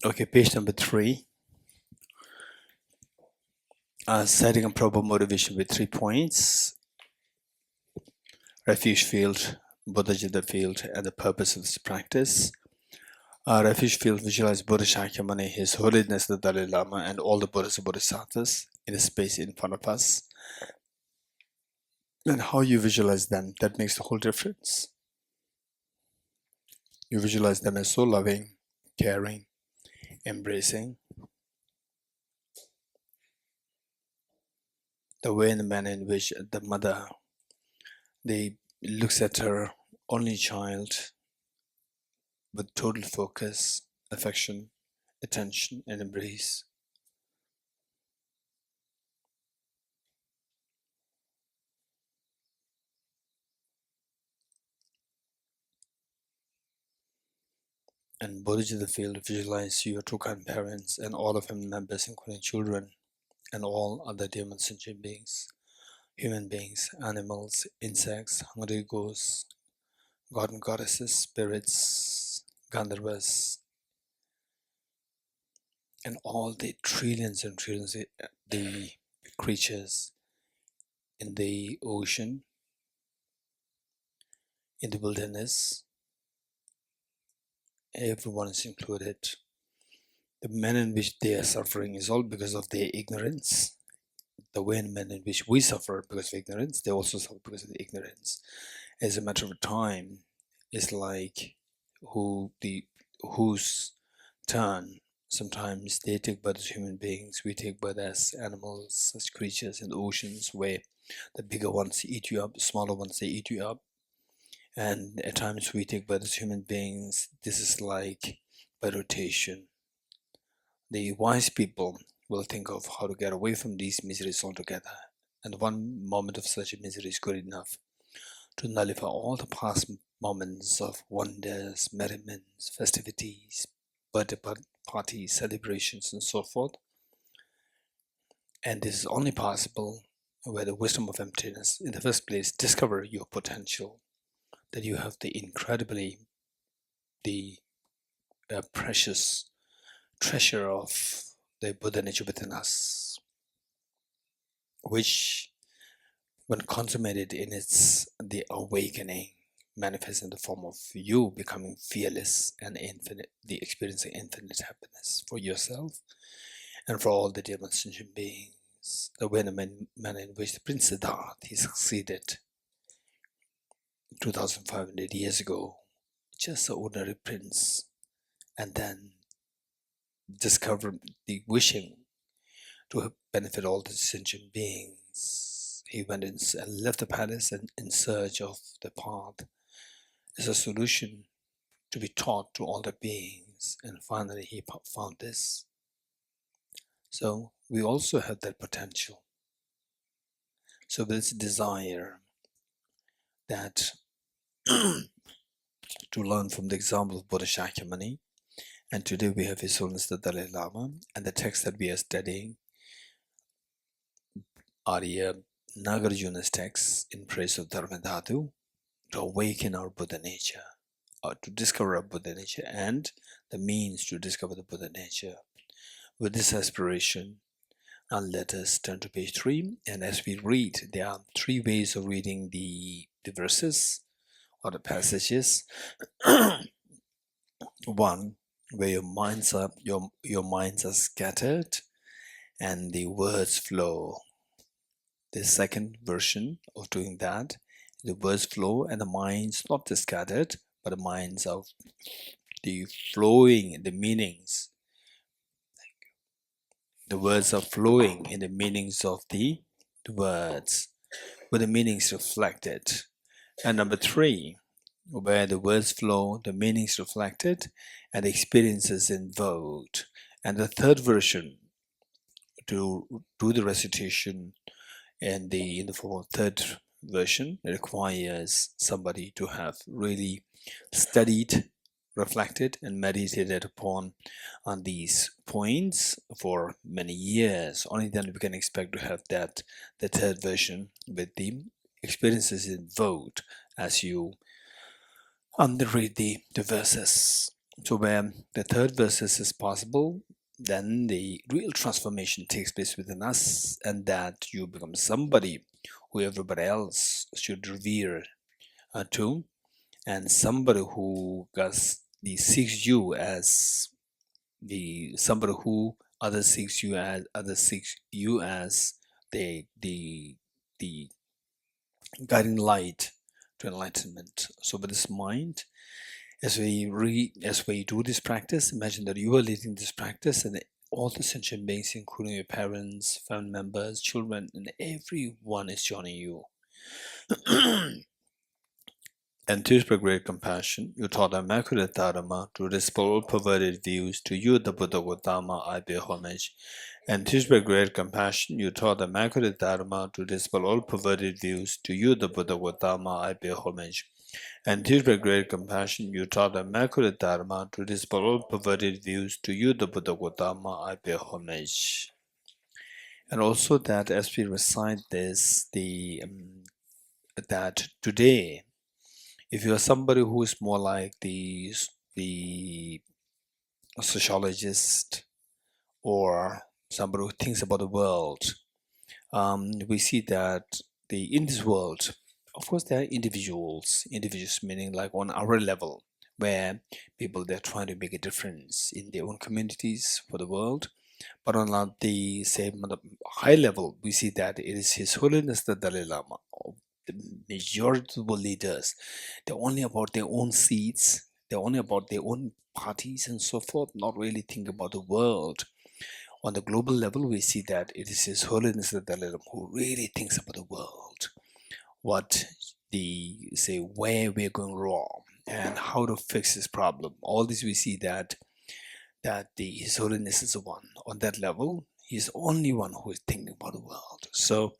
Okay, page number 3. Setting a proper motivation with 3 points: refuge field, Buddha field, and the purpose of this practice. Refuge field: visualize Buddha Shakyamuni, His Holiness the Dalai Lama, and all the Buddhas and Bodhisattvas in a space in front of us. And how you visualize them, that makes the whole difference. You visualize them as so loving, caring, embracing. The way and the manner in which the mother, looks at her only child with total focus, affection, attention, and embrace. And Bodhiji the field, visualize your two kind parents and all of family members, including children and all other demon sentient beings, human beings, animals, insects, hungry ghosts, god and goddesses, spirits, Gandharvas, and all the trillions and trillions of the creatures in the ocean, in the wilderness. Everyone is included. The manner in which they are suffering is all because of their ignorance. The way and manner in which we suffer because of ignorance, they also suffer because of the ignorance. As a matter of time, it's like whose turn. Sometimes they take birth as human beings, we take birth as animals, such creatures in the oceans where the bigger ones eat you up, the smaller ones they eat you up. And at times we take birth as human beings. This is like by rotation. The wise people will think of how to get away from these miseries altogether. And one moment of such a misery is good enough to nullify all the past moments of wonders, merriments, festivities, birthday parties, celebrations, and so forth. And this is only possible where the wisdom of emptiness, in the first place, discover your potential, that you have the precious treasure of the Buddha nature within us, which, when consummated in the awakening, manifests in the form of you becoming fearless and infinite, the experiencing infinite happiness for yourself and for all the demon sentient beings. The way and manner in which the Prince Siddhartha, he succeeded 2,500 years ago, just an ordinary prince, and then discovered the wishing to benefit all the sentient beings. He went and left the palace and in search of the path as a solution to be taught to all the beings, and finally he found this. So we also have that potential. So this desire that to learn from the example of Buddha Shakyamuni, and today we have His Holiness the Dalai Lama, and the text that we are studying, Arya Nagarjuna's text in Praise of Dharmadhatu, to awaken our Buddha nature, or to discover our Buddha nature, and the means to discover the Buddha nature. With this aspiration, now let us turn to page 3, and as we read, there are 3 ways of reading the verses or the passages. One, where your minds are scattered and the words flow. The second version of doing that, the words flow and the minds not just scattered, but the minds of the flowing, the meanings. The words are flowing in the meanings of the words, with the meanings reflected. And number 3, where the words flow, the meanings reflected, and the experiences invoked. And the third version, to do the recitation in the form of third version, it requires somebody to have really studied, reflected, and meditated upon on these points for many years. Only then we can expect to have the third version with the experiences invoked as you read the verses. So where the third verses is possible, then the real transformation takes place within us, and that you become somebody who everybody else should revere to, and somebody who sees you as the somebody who others seeks you as the guiding light to enlightenment. So with this mind, as we do this practice, imagine that you are leading this practice, and all the sentient beings, including your parents, family members, children, and everyone is joining you. And to spread great compassion, you taught immaculate Dharma to dispel all perverted views. To you, the Buddha Gautama, I pay homage. And to spread great compassion, you taught immaculate Dharma to dispel all perverted views. To you, the Buddha Gautama, I pay homage. And to spread great compassion, you taught immaculate Dharma to dispel all perverted views. To you, the Buddha Gautama, I pay homage. And also that as we recite this, that today, if you are somebody who is more like the sociologist or somebody who thinks about the world, we see that in this world, of course, there are individuals meaning like on our level, where people they're trying to make a difference in their own communities for the world. But on the same high level, we see that it is His Holiness the Dalai Lama. The majority of the leaders, they're only about their own seats, they're only about their own parties and so forth, not really think about the world. On the global level, we see that it is His Holiness the Dalai Lama who really thinks about the world, where we're going wrong and how to fix this problem. All this we see that His Holiness is the one on that level. He's the only one who is thinking about the world. So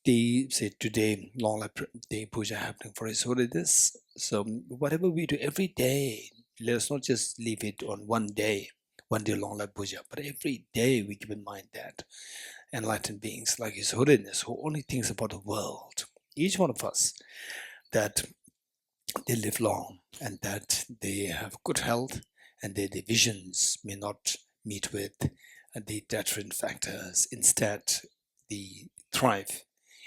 today long life day puja happening for His Holiness. So whatever we do every day, let us not just leave it on one day long life puja, but every day we keep in mind that enlightened beings like His Holiness who only thinks about the world, each one of us, that they live long and that they have good health and their visions may not meet with the deterrent factors. Instead, they thrive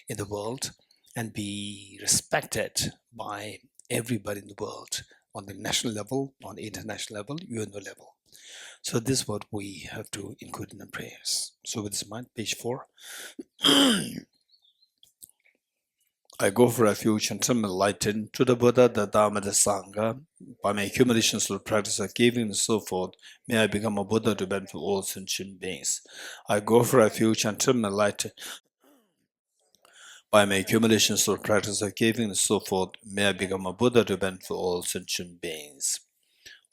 in the world and be respected by everybody in the world on the national level, on the international level, UNO level. So this is what we have to include in the prayers. So with this in mind, page 4. I go for refuge until I'm enlightened to the Buddha, the Dharma, the Sangha. By my accumulations through the practice of giving and so forth, may I become a Buddha to benefit all sentient beings. I go for refuge until I'm enlightened. By my accumulations through the practice of giving and so forth, may I become a Buddha to benefit all sentient beings.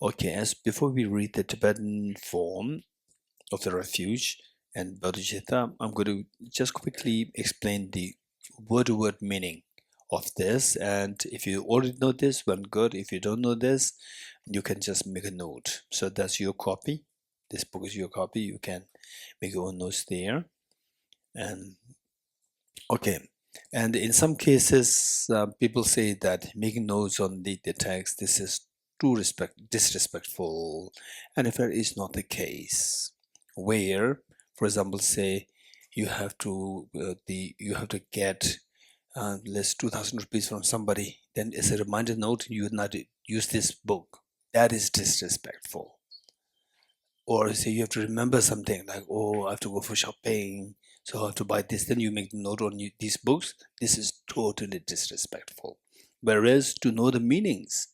Okay, as before we read the Tibetan form of the refuge and bodhicitta, I'm going to just quickly explain the word-to-word meaning of this. And if you already know this, well, good. If you don't know this, you can just make a note. So that's your copy. This book is your copy. You can make your own notes there. And okay. And in some cases, people say that making notes on the text, this is too disrespectful. And if that is not the case, where, for example, say you have to get less 2,000 rupees from somebody, then as a reminder note, you would not use this book. That is disrespectful. Or say you have to remember something like, oh, I have to go for shopping, so I have to buy this. Then you make the note on these books. This is totally disrespectful. Whereas to know the meanings,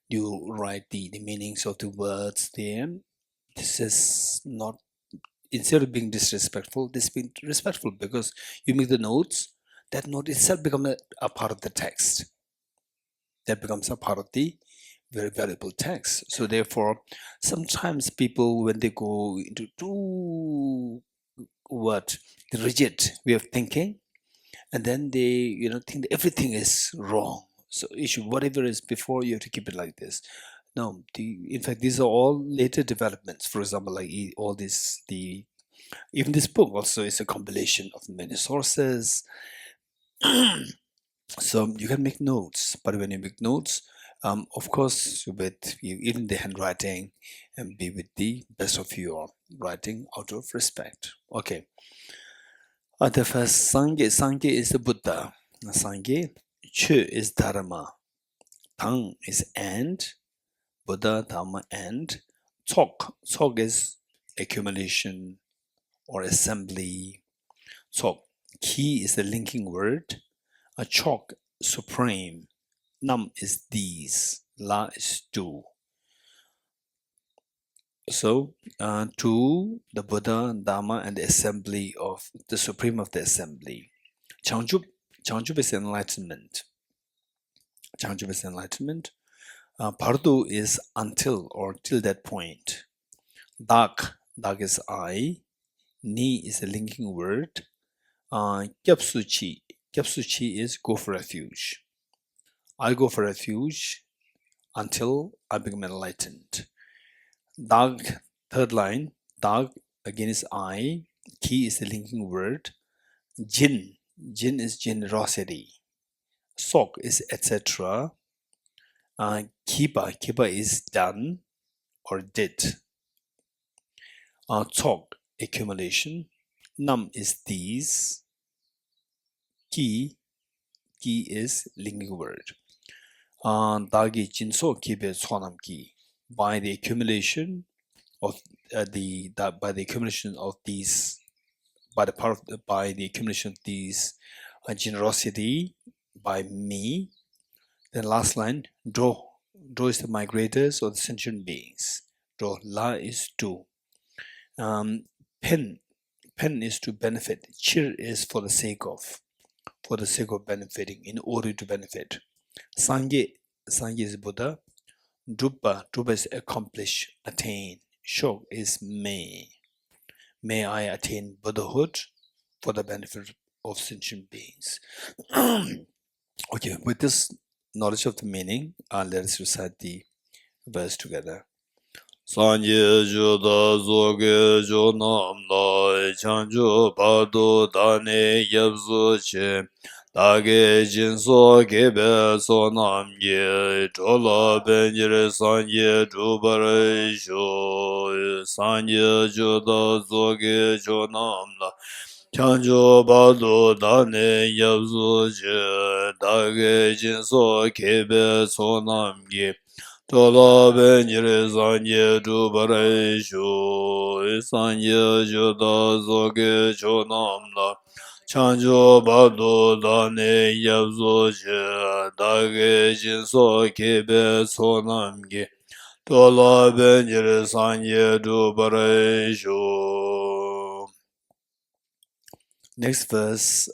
you write the meanings of the words there. This is not, instead of being disrespectful, this is being respectful, because you make the notes. That note itself becomes a part of the text. That becomes a part of the very valuable text. So therefore, sometimes people, when they go into too rigid way of thinking, and then they think that everything is wrong. So whatever is before, you have to keep it like this. No, in fact, these are all later developments. For example, like all this, even this book also is a compilation of many sources. So you can make notes, but when you make notes, Of course, with you, even the handwriting, and be with the best of your writing out of respect. Okay. The first Sangye. Sangye is the Buddha. Sangye. Chu is Dharma. Tang is and. Buddha, Dharma, and. Tsok. Tsok is accumulation or assembly. Tsok. Ki is the linking word. A chok, supreme. Nam is these. La is do. So, to the Buddha, Dharma, and the assembly of the supreme of the assembly. Changchup. Changchup is enlightenment. Changchup is enlightenment. Pardu is until or till that point. Dak. Dak is I. Ni is a linking word. Gyapsuchi. Gyapsuchi is go for refuge. I go for refuge until I become enlightened. Dag, third line. Dag again is I. Ki is the linking word. Jin. Jin is generosity. Sok is etc. Kiba. Kiba is done or did. Tsok, accumulation. Nam is these. Ki is linking word. Dagi jinso kibe tsonam ki. By the accumulation of by the accumulation of these, by the accumulation of these generosity by me. Then last line, do. Do is the migrators or the sentient beings. Do. La is to. Pen. Pen is to benefit. Chir is for the sake of benefiting, in order to benefit. Sangye. Sangye is Buddha. Drupa. Drupa is accomplish, attain. Shok is may. May I attain Buddhahood for the benefit of sentient beings. Okay, with this knowledge of the meaning, let us recite the verse together. Sanje juda zoge jo nam lai chanju padu dane yabzu che dage jinso kebe so nam ye chola benjire sanje jubare sho sanje juda zoge jo nam lai chanju padu dane yabzu che dage jinso kebe so nam ye Tola benjire sanje dubare shu, sanje juda zoge chonamla, chanjo badu dane yabzo che, dage jinso kebe sonamge, tola benjire sanje dubare shu. Next verse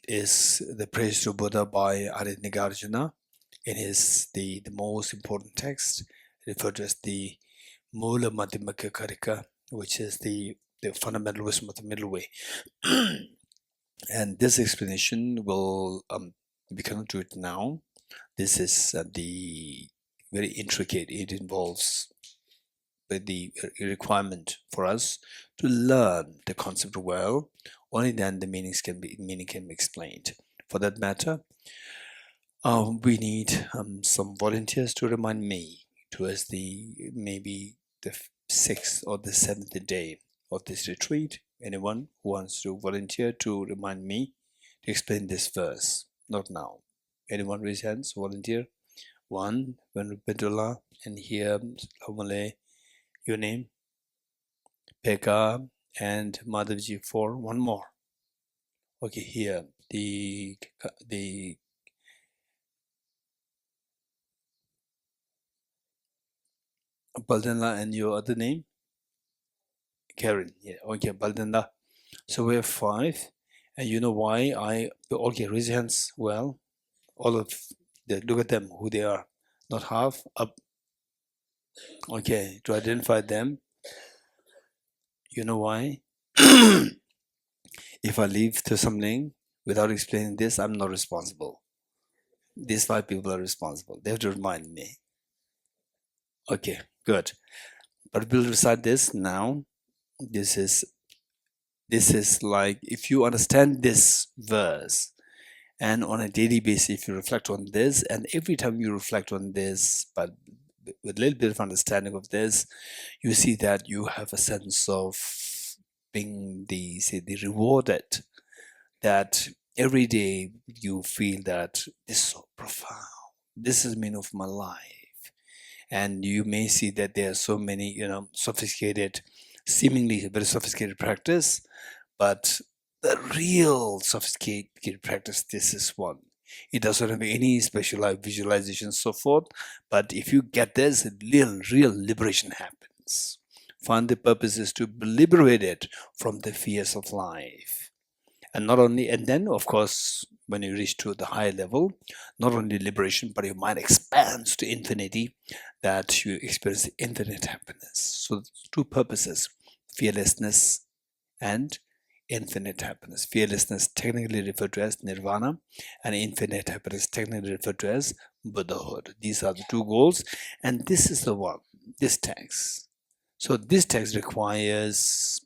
is the Praise to Buddha by Arya Nagarjuna. It is the most important text, referred to as the Mula Madhyamaka Karika, which is the fundamental wisdom of the middle way. And this explanation will we cannot do it now. This is the very intricate. It involves the requirement for us to learn the concept well. Only then the meaning can be explained. For that matter, we need some volunteers to remind me towards maybe the 6th or the 7th day of this retreat. Anyone who wants to volunteer to remind me to explain this verse? Not now. Anyone raise hands? Volunteer? One, Venupendula, and here, Lamale, your name, Pekka, and Madhavji for one more. Okay, here, the Baldanla, and your other name? Karen. Yeah, okay, Baldanla. So we have 5, and you know why okay, raise your hands. Well, all of the, look at them, who they are. Not half, up. Okay, to identify them. You know why? If I leave Thosamling without explaining this, I'm not responsible. These 5 people are responsible. They have to remind me. Okay, good. But we'll recite this now. This is like, if you understand this verse And on a daily basis, if you reflect on this, and every time you reflect on this, but with a little bit of understanding of this, you see that you have a sense of being the rewarded, that every day you feel that this is so profound, this is the meaning of my life. And you may see that there are so many, sophisticated, seemingly very sophisticated practice, but the real sophisticated practice, this is one. It doesn't have any specialized visualization, so forth. But if you get this, real liberation happens. Find the purpose is to be liberated from the fears of life. And not only, and then of course, when you reach to the higher level, not only liberation, but your mind expands to infinity, that you experience infinite happiness. So two purposes, fearlessness and infinite happiness. Fearlessness technically referred to as nirvana, and infinite happiness technically referred to as Buddhahood. These are the two goals, and this is the one, this text. So this text requires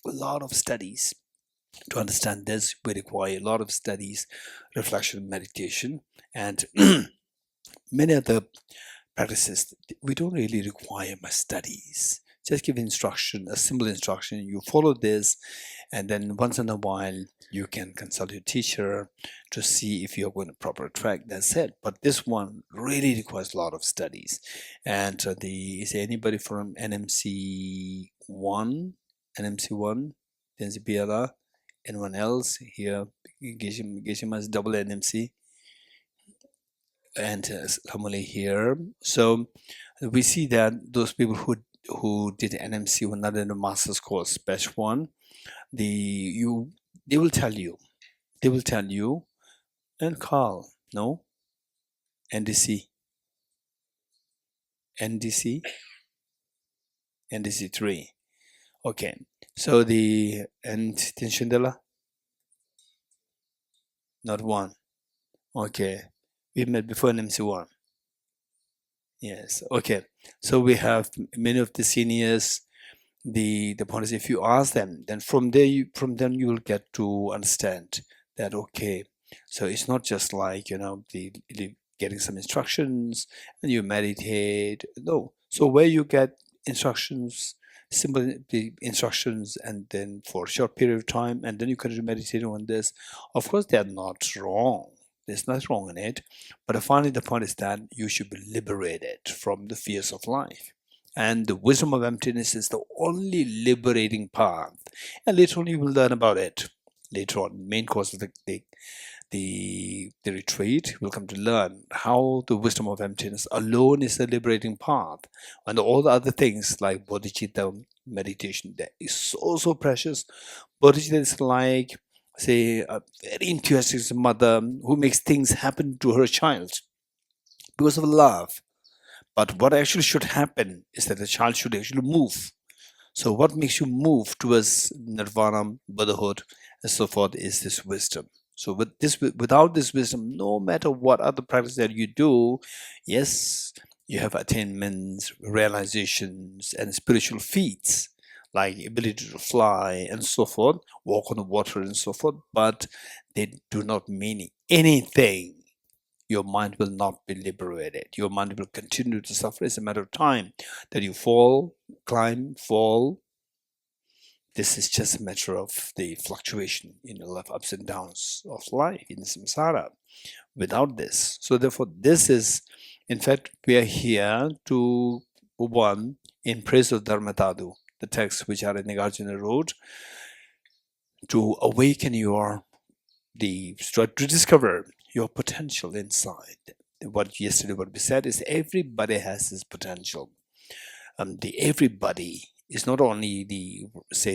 a lot of studies. To understand this, we require a lot of studies, reflection, meditation, and many other practices. We don't really require much studies. Just give instruction, a simple instruction. You follow this, and then once in a while you can consult your teacher to see if you're going to proper track. That's it. But this one really requires a lot of studies. And is there anybody from NMC one, Tenzi Piala? Anyone else here? Geshe double NMC, and Samuli here. So we see that those people who did NMC were not in the master's course, batch one. They will tell you, and Carl, no, NDC 3. Okay, so and Tinshindala, not one. Okay, we met before NMC 1. Yes, okay. So we have many of the seniors. The point is, if you ask them, then from them you will get to understand that, okay, so it's not just like the getting some instructions and you meditate. No, so where you get instructions, simple the instructions, and then for a short period of time, and then you continue meditating on this. Of course, they are not wrong. There's nothing wrong in it, but finally the point is that you should be liberated from the fears of life. And the wisdom of emptiness is the only liberating path. And later on, you will learn about it. Later on, main course of the retreat, we'll come to learn how the wisdom of emptiness alone is the liberating path. And all the other things like bodhicitta meditation, that is so precious. Bodhicitta is like, say, a very enthusiastic mother who makes things happen to her child because of love. But what actually should happen is that the child should actually move. So what makes you move towards nirvana, Buddhahood, and so forth is this wisdom. So without this wisdom, no matter what other practice that you do, yes, you have attainments, realizations, and spiritual feats, like ability to fly and so forth, walk on the water and so forth, but they do not mean anything. Your mind will not be liberated. Your mind will continue to suffer. It's a matter of time that you fall, climb, fall. This is just a matter of the fluctuation in the life, ups and downs of life in samsara. Without this, so therefore, this is, in fact, we are here to one in Praise of Dharmadhatu, the text which Arya Nagarjuna wrote, to awaken to discover your potential inside. What we said is everybody has this potential. The everybody is not only the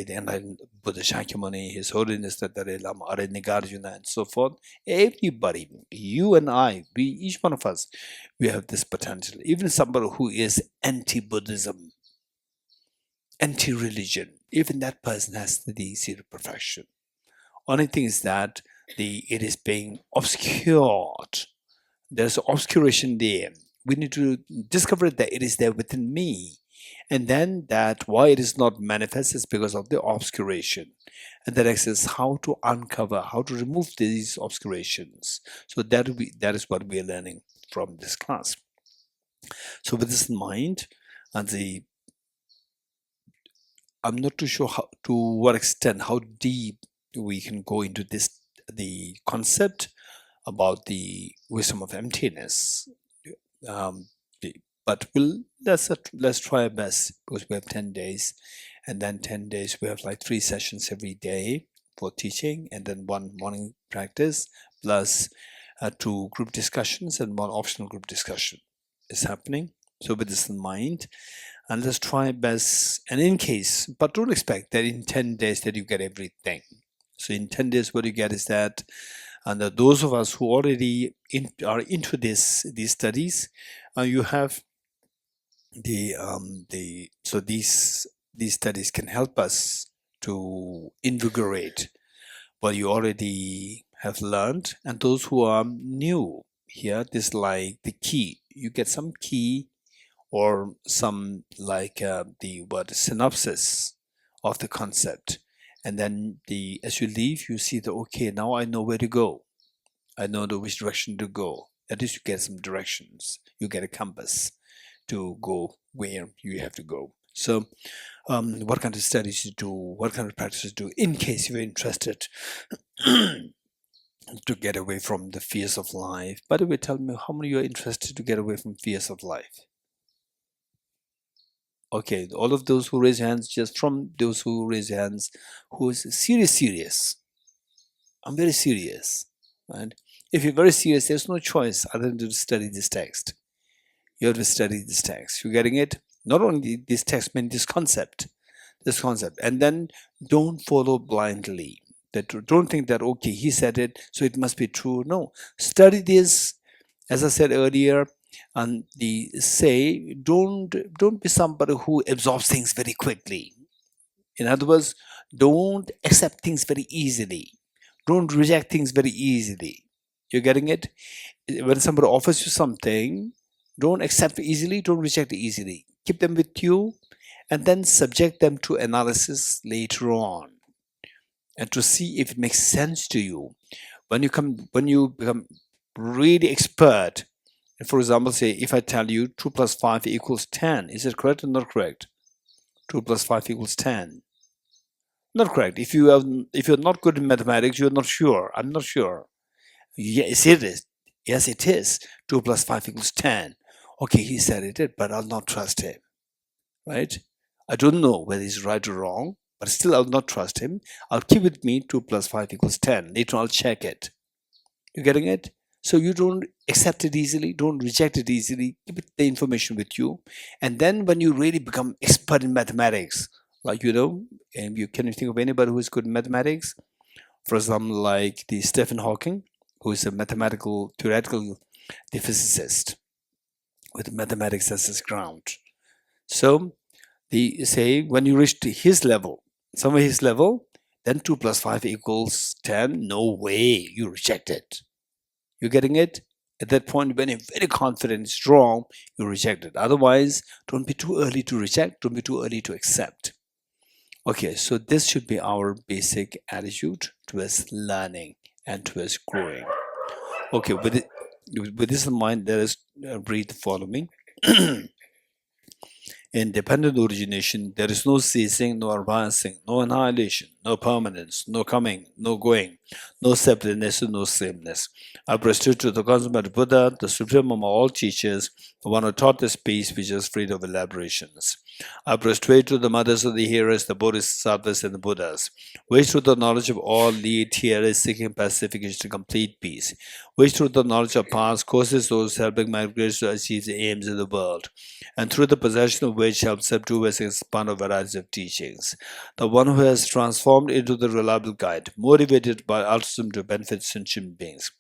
enlightened Buddha Shakyamuni, His Holiness the Dalai Lama, Arya Nagarjuna, and so forth. Everybody, you and I, each one of us, we have this potential. Even somebody who is anti-Buddhism, anti-religion, even that person has the seed of perfection. Only thing is that it is being obscured. There's obscuration there. We need to discover that it is there within me. And then that why it is not manifest is because of the obscuration. And the next is how to uncover, how to remove these obscurations. So that is what we are learning from this class. So with this in mind, and I'm not too sure how, to what extent, how deep we can go into the concept about the wisdom of emptiness. Um, but let's try our best, because we have 10 days, and then 10 days we have like 3 sessions every day for teaching, and then 1 morning practice plus 2 group discussions and 1 optional group discussion is happening. So with this in mind, and let's try best, and in case, but don't expect that in 10 days that you get everything. So in 10 days what you get is that, and those of us who already are into these studies, you have so these studies can help us to invigorate what you already have learned. And those who are new here, this is like the key. You get some key or some like the synopsis of the concept, and then as you leave you see that, okay, now I know where to go, I know which direction to go. At least you get some directions, you get a compass to go where you have to go. So what kind of studies you do, what kind of practices do, in case you're interested to get away from the fears of life. By the way, tell me, how many of you are interested to get away from fears of life? Okay, all of those who raise your hands, just from those who raise your hands, who is serious. I'm very serious. And if you're very serious, there's no choice other than to study this text. You have to study this text. You're getting it? Not only this text, but this concept. And then don't follow blindly. Don't think that, okay, he said it, so it must be true. No, study this, as I said earlier, and don't be somebody who absorbs things very quickly. In other words, don't accept things very easily. Don't reject things very easily. You're getting it? When somebody offers you something, don't accept it easily, don't reject it easily. Keep them with you, and then subject them to analysis later on, and to see if it makes sense to you. When you become really expert, for example, say if I tell you 2 plus 5 equals 10, is it correct or not correct? 2 plus 5 equals 10. Not correct. If you're not good in mathematics, you're not sure. I'm not sure. Yes, it is. Yes, it is. 2 plus 5 equals 10. Okay, he said it did, but I'll not trust him. Right? I don't know whether he's right or wrong, but still I'll not trust him. I'll keep with me 2 plus 5 equals 10. Later on, I'll check it. You getting it? So you don't accept it easily, don't reject it easily, keep the information with you. And then when you really become expert in mathematics, like, and can you think of anybody who is good in mathematics? For example, like the Stephen Hawking, who is a theoretical physicist with mathematics as his ground. So they say when you reach to his level, then 2 plus 5 equals 10. No way, you reject it. You're getting it? At that point, when you're very confident, strong, you reject it. Otherwise, don't be too early to reject, don't be too early to accept. Okay, so this should be our basic attitude towards learning and towards growing. Okay, with this in mind, let us read the following. In dependent origination, there is no ceasing, no advancing, no annihilation, no permanence, no coming, no going, no separateness, no sameness. I prostrate to the consummate Buddha, the supreme among all teachers, the one who taught this peace which is freed of elaborations. I prostrate to the mothers of the hearers, the Bodhisattvas and the Buddhas, which through the knowledge of all lead hearers seeking pacification to complete peace, which through the knowledge of past causes those helping migrate to achieve the aims of the world, and through the possession of which helps subdue and expand a variety of teachings. The one who has transformed into the reliable guide, motivated by altruism to benefit sentient beings.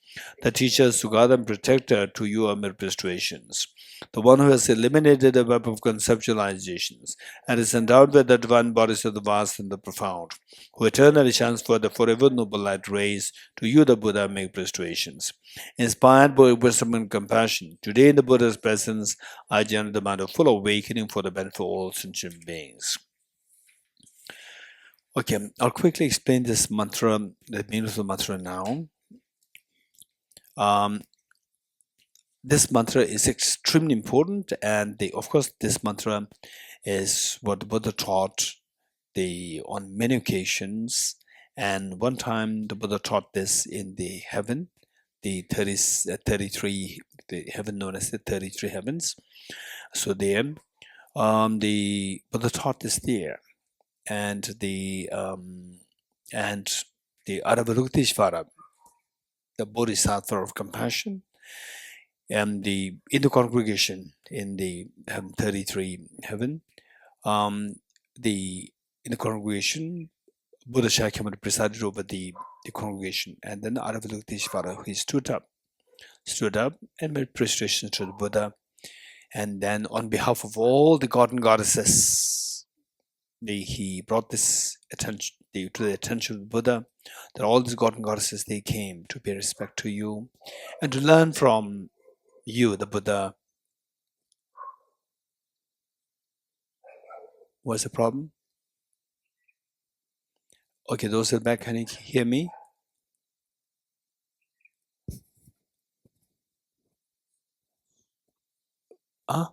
the teacher, Sugata, and protector to you amid frustrations, the one who has eliminated the web of conceptualizations and is endowed with the divine bodies of the vast and the profound, who eternally shines for the forever noble light rays, to you the Buddha make prostrations. Inspired by wisdom and compassion, today in the Buddha's presence, I generate the mind of full awakening for the benefit of all sentient beings. Okay, I'll quickly explain this mantra, the meaning of the mantra now. This mantra is extremely important, and of course, this mantra is what the Buddha taught on many occasions. And one time, the Buddha taught this in the heaven, the 33, the heaven known as the 33 heavens. So there, the Buddha taught this there, and the Aravarukiteshvara, the Bodhisattva of compassion, and in the congregation in the 33 heaven, in the congregation, Buddha Shakyamuni presided over the congregation, and then Aravalokiteshvara, he stood up and made prostration to the Buddha, and then on behalf of all the god and goddesses, he brought this attention to the attention of the Buddha, that all these god and goddesses, they came to pay respect to you and to learn from you, the Buddha. What's the problem? Okay, those at the back, can you hear me? Huh?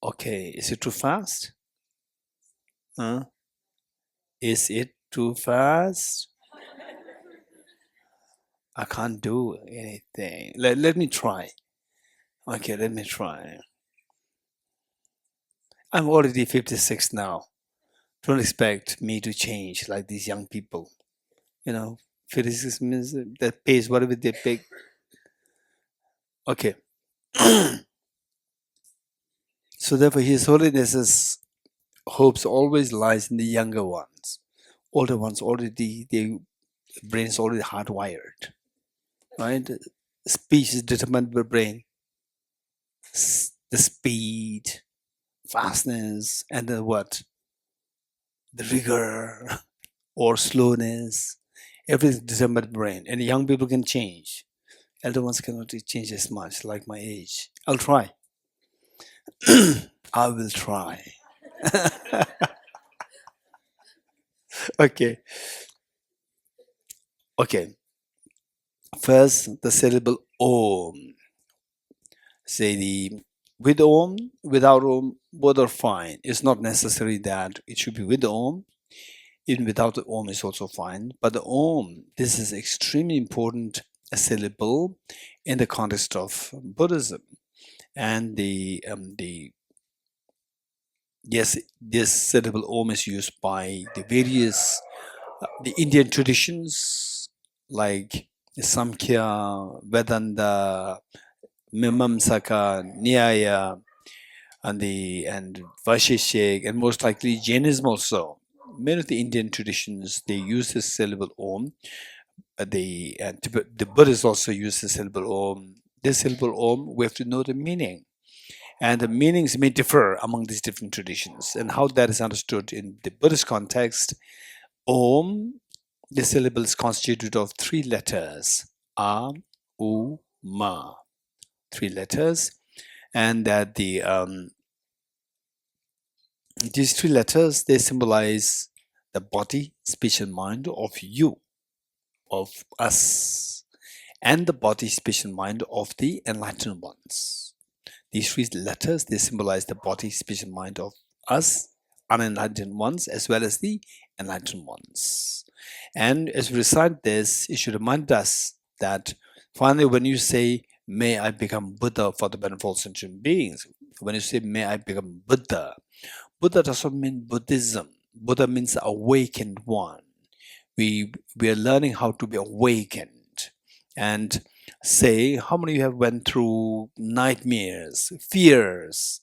Okay, is it too fast? Huh? Is it too fast? I can't do anything. Let me try. Okay, let me try. I'm already 56 now. Don't expect me to change like these young people. 56 means that pays whatever they pay. Okay. So therefore, His Holiness's hopes always lies in the younger ones. Older ones already, their brain's already hardwired. Right? Speech is determined by brain. The speed, fastness, and the what? The rigor or slowness. Everything is determined by brain. And young people can change. Elder ones cannot change as much, like my age. I'll try. I will try. Okay. Okay. First, the syllable Om. Say with Om, without Om, both are fine. It's not necessary that it should be with the Om. Even without the Om is also fine. But the Om, this is extremely important a syllable in the context of Buddhism. And yes, this syllable Om is used by the various the Indian traditions like Samkhya, Vedanta, Mimamsaka, Nyaya, and Vaisheshik, and most likely Jainism also. Many of the Indian traditions, they use this syllable Om. The Buddhists also use the syllable Om. This syllable Om, we have to know the meaning. And the meanings may differ among these different traditions. And how that is understood in the Buddhist context, Om, the syllable is constituted of 3 letters. A, U, Ma. 3 letters. And that these 3 letters, they symbolize the body, speech, and mind of you, of us, and the body, speech, and mind of the enlightened ones. These 3 letters, they symbolize the body, speech, and mind of us, unenlightened ones, as well as the enlightened ones. And as we recite this, it should remind us that finally, when you say, may I become Buddha for the benefit of all sentient beings, when you say, may I become Buddha, Buddha doesn't mean Buddhism. Buddha means awakened one. We are learning how to be awakened. And say, how many of you have went through nightmares, fears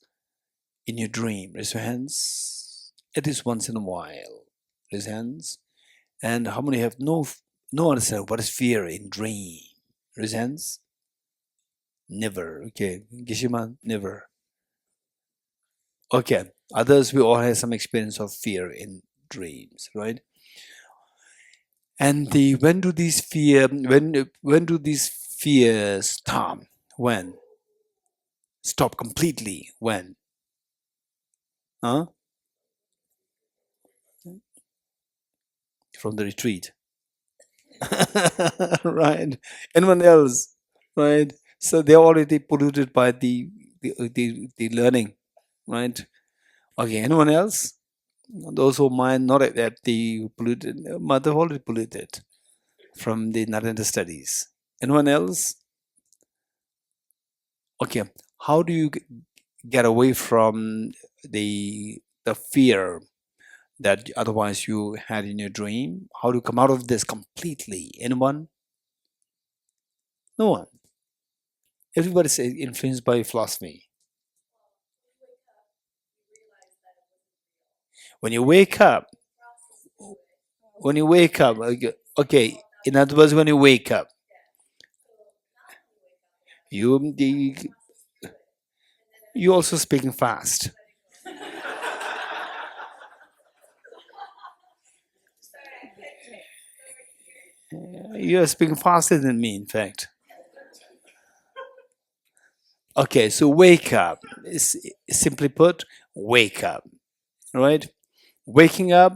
in your dream? Raise your hands. At least once in a while. Raise hands. And how many have no understanding what is fear in dream? Raise hands. Never. Okay. Geshe-man, never. Okay. Others, we all have some experience of fear in dreams, right? And when do these fears stop? When? Stop completely. When? Huh? From the retreat. Right. Anyone else? Right. So they're already polluted by the learning, right? Okay. Anyone else? Those who mind not at the polluted, mother already polluted from the Narendra studies. Anyone else? Okay. How do you get away from the fear that otherwise you had in your dream? How to come out of this completely? Anyone? No one. Everybody's influenced by philosophy. When you wake up, okay. In other words, when you wake up, you the, you also speaking fast. You are speaking faster than me, in fact. Okay, so wake up. Simply put, wake up. Right? Waking up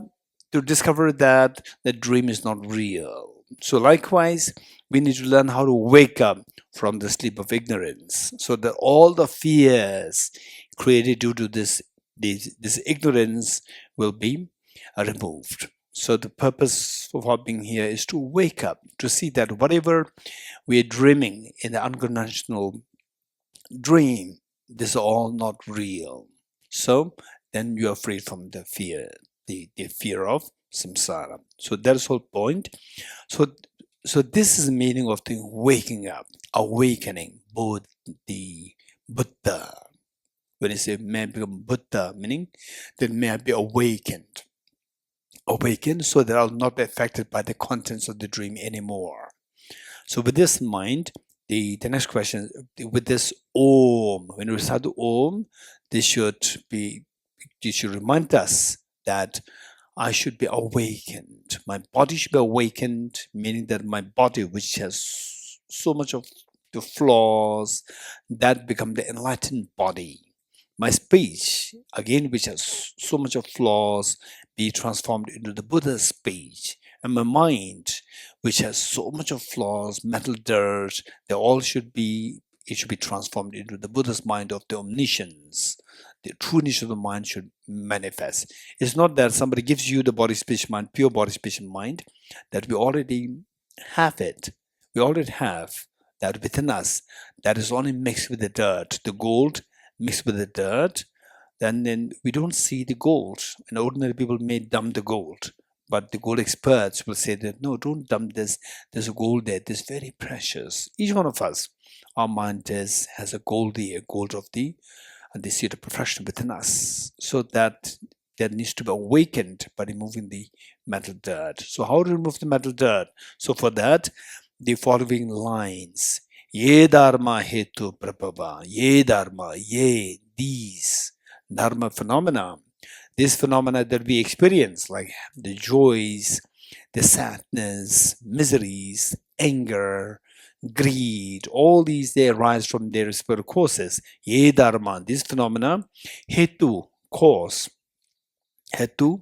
to discover that the dream is not real. So, likewise, we need to learn how to wake up from the sleep of ignorance so that all the fears created due to this ignorance will be removed. So, the purpose of our being here is to wake up, to see that whatever we are dreaming in the unconventional dream, this is all not real. So then you are free from the fear, the fear of samsara. So that's the whole point. So so this is the meaning of the waking up, awakening, both the Buddha. When you say man become Buddha, meaning that may I be awakened. Awakened so that I'll not be affected by the contents of the dream anymore. So with this in mind, the next question, with this Om, when we recite the Om, this should remind us that I should be awakened. My body should be awakened, meaning that my body, which has so much of the flaws, that become the enlightened body. My speech, again, which has so much of flaws, be transformed into the Buddha's speech. And my mind, which has so much of flaws, metal dirt, it should be transformed into the Buddha's mind of the omniscience. The true nature of the mind should manifest. It's not that somebody gives you the body, speech, mind, pure body, speech, and mind, that we already have it. We already have that within us. That is only mixed with the dirt, the gold mixed with the dirt. Then we don't see the gold. And ordinary people may dump the gold. But the gold experts will say that, no, don't dump this. There's a gold there. This very precious. Each one of us, our mind has a gold of the seed of perfection within us. So that needs to be awakened by removing the metal dirt. So how to remove the metal dirt? So for that, the following lines. Ye dharma hetu prabhava. Ye dharma, ye, these dharma phenomena. These phenomena that we experience, like the joys, the sadness, miseries, anger, greed, all these, they arise from their spiritual causes. Ye dharma, these phenomena, hetu, cause, hetu,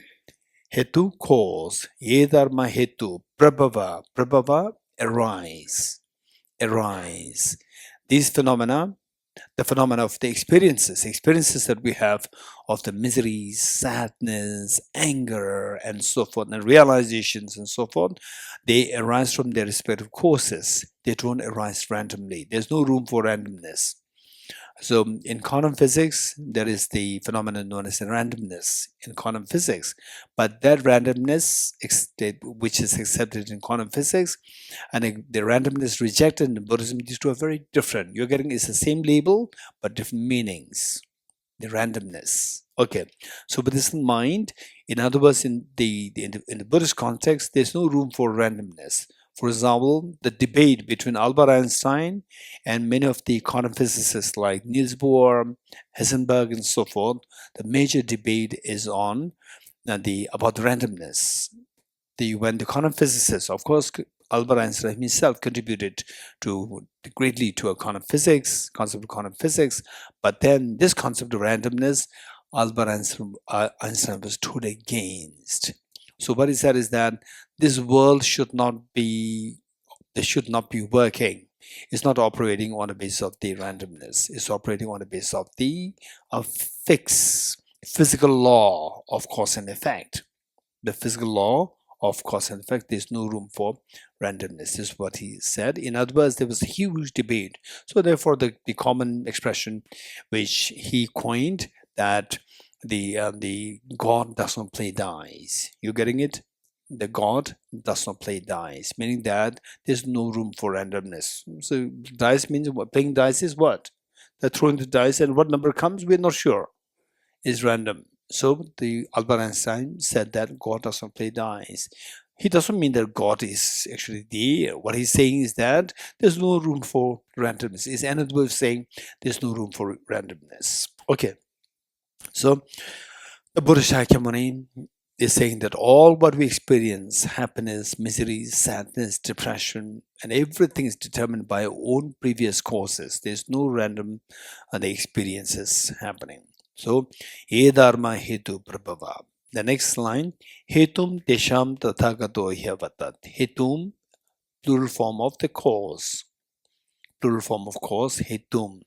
cause, ye dharma hetu, prabhava, arise. These phenomena, the phenomena of the experiences that we have of the miseries, sadness, anger, and so forth, and realizations and so forth, they arise from their respective causes. They don't arise randomly. There's no room for randomness. So in quantum physics, there is the phenomenon known as randomness in quantum physics. But that randomness, which is accepted in quantum physics, and the randomness rejected in Buddhism, these two are very different. You're getting, it's the same label, but different meanings. the randomness. Okay, so with this in mind, in other words, in the Buddhist context, there's no room for randomness. For example, the debate between Albert Einstein and many of the quantum physicists like Niels Bohr, Heisenberg, and so forth, the major debate is on about randomness. When the quantum physicists, of course, Albert Einstein himself contributed greatly to a concept of quantum physics, but then this concept of randomness, Albert Einstein was totally against. So what he said is that this world should not be working. It's not operating on the basis of the randomness. It's operating on the basis of the fixed physical law of cause and effect. The physical law of cause and effect, there's no room for randomness, is what he said. In other words, there was a huge debate. So therefore, the common expression which he coined, that the God does not play dice. You getting it? The God does not play dice, meaning that there's no room for randomness. So dice means what? Playing dice is what? They're throwing the dice, and what number comes, we're not sure. Is random. So the Albert Einstein said that God doesn't play dice. He doesn't mean that God is actually there. What he's saying is that there's no room for randomness. It's another way of saying there's no room for randomness. Okay. So the Buddha Shakyamuni is saying that all what we experience, happiness, misery, sadness, depression, and everything is determined by our own previous causes. There's no random experiences happening. So, e dharma hetu prabhava. The next line, hetum tesham tathagato hyavatat. Hetum, plural form of the cause. Plural form of cause, hetum.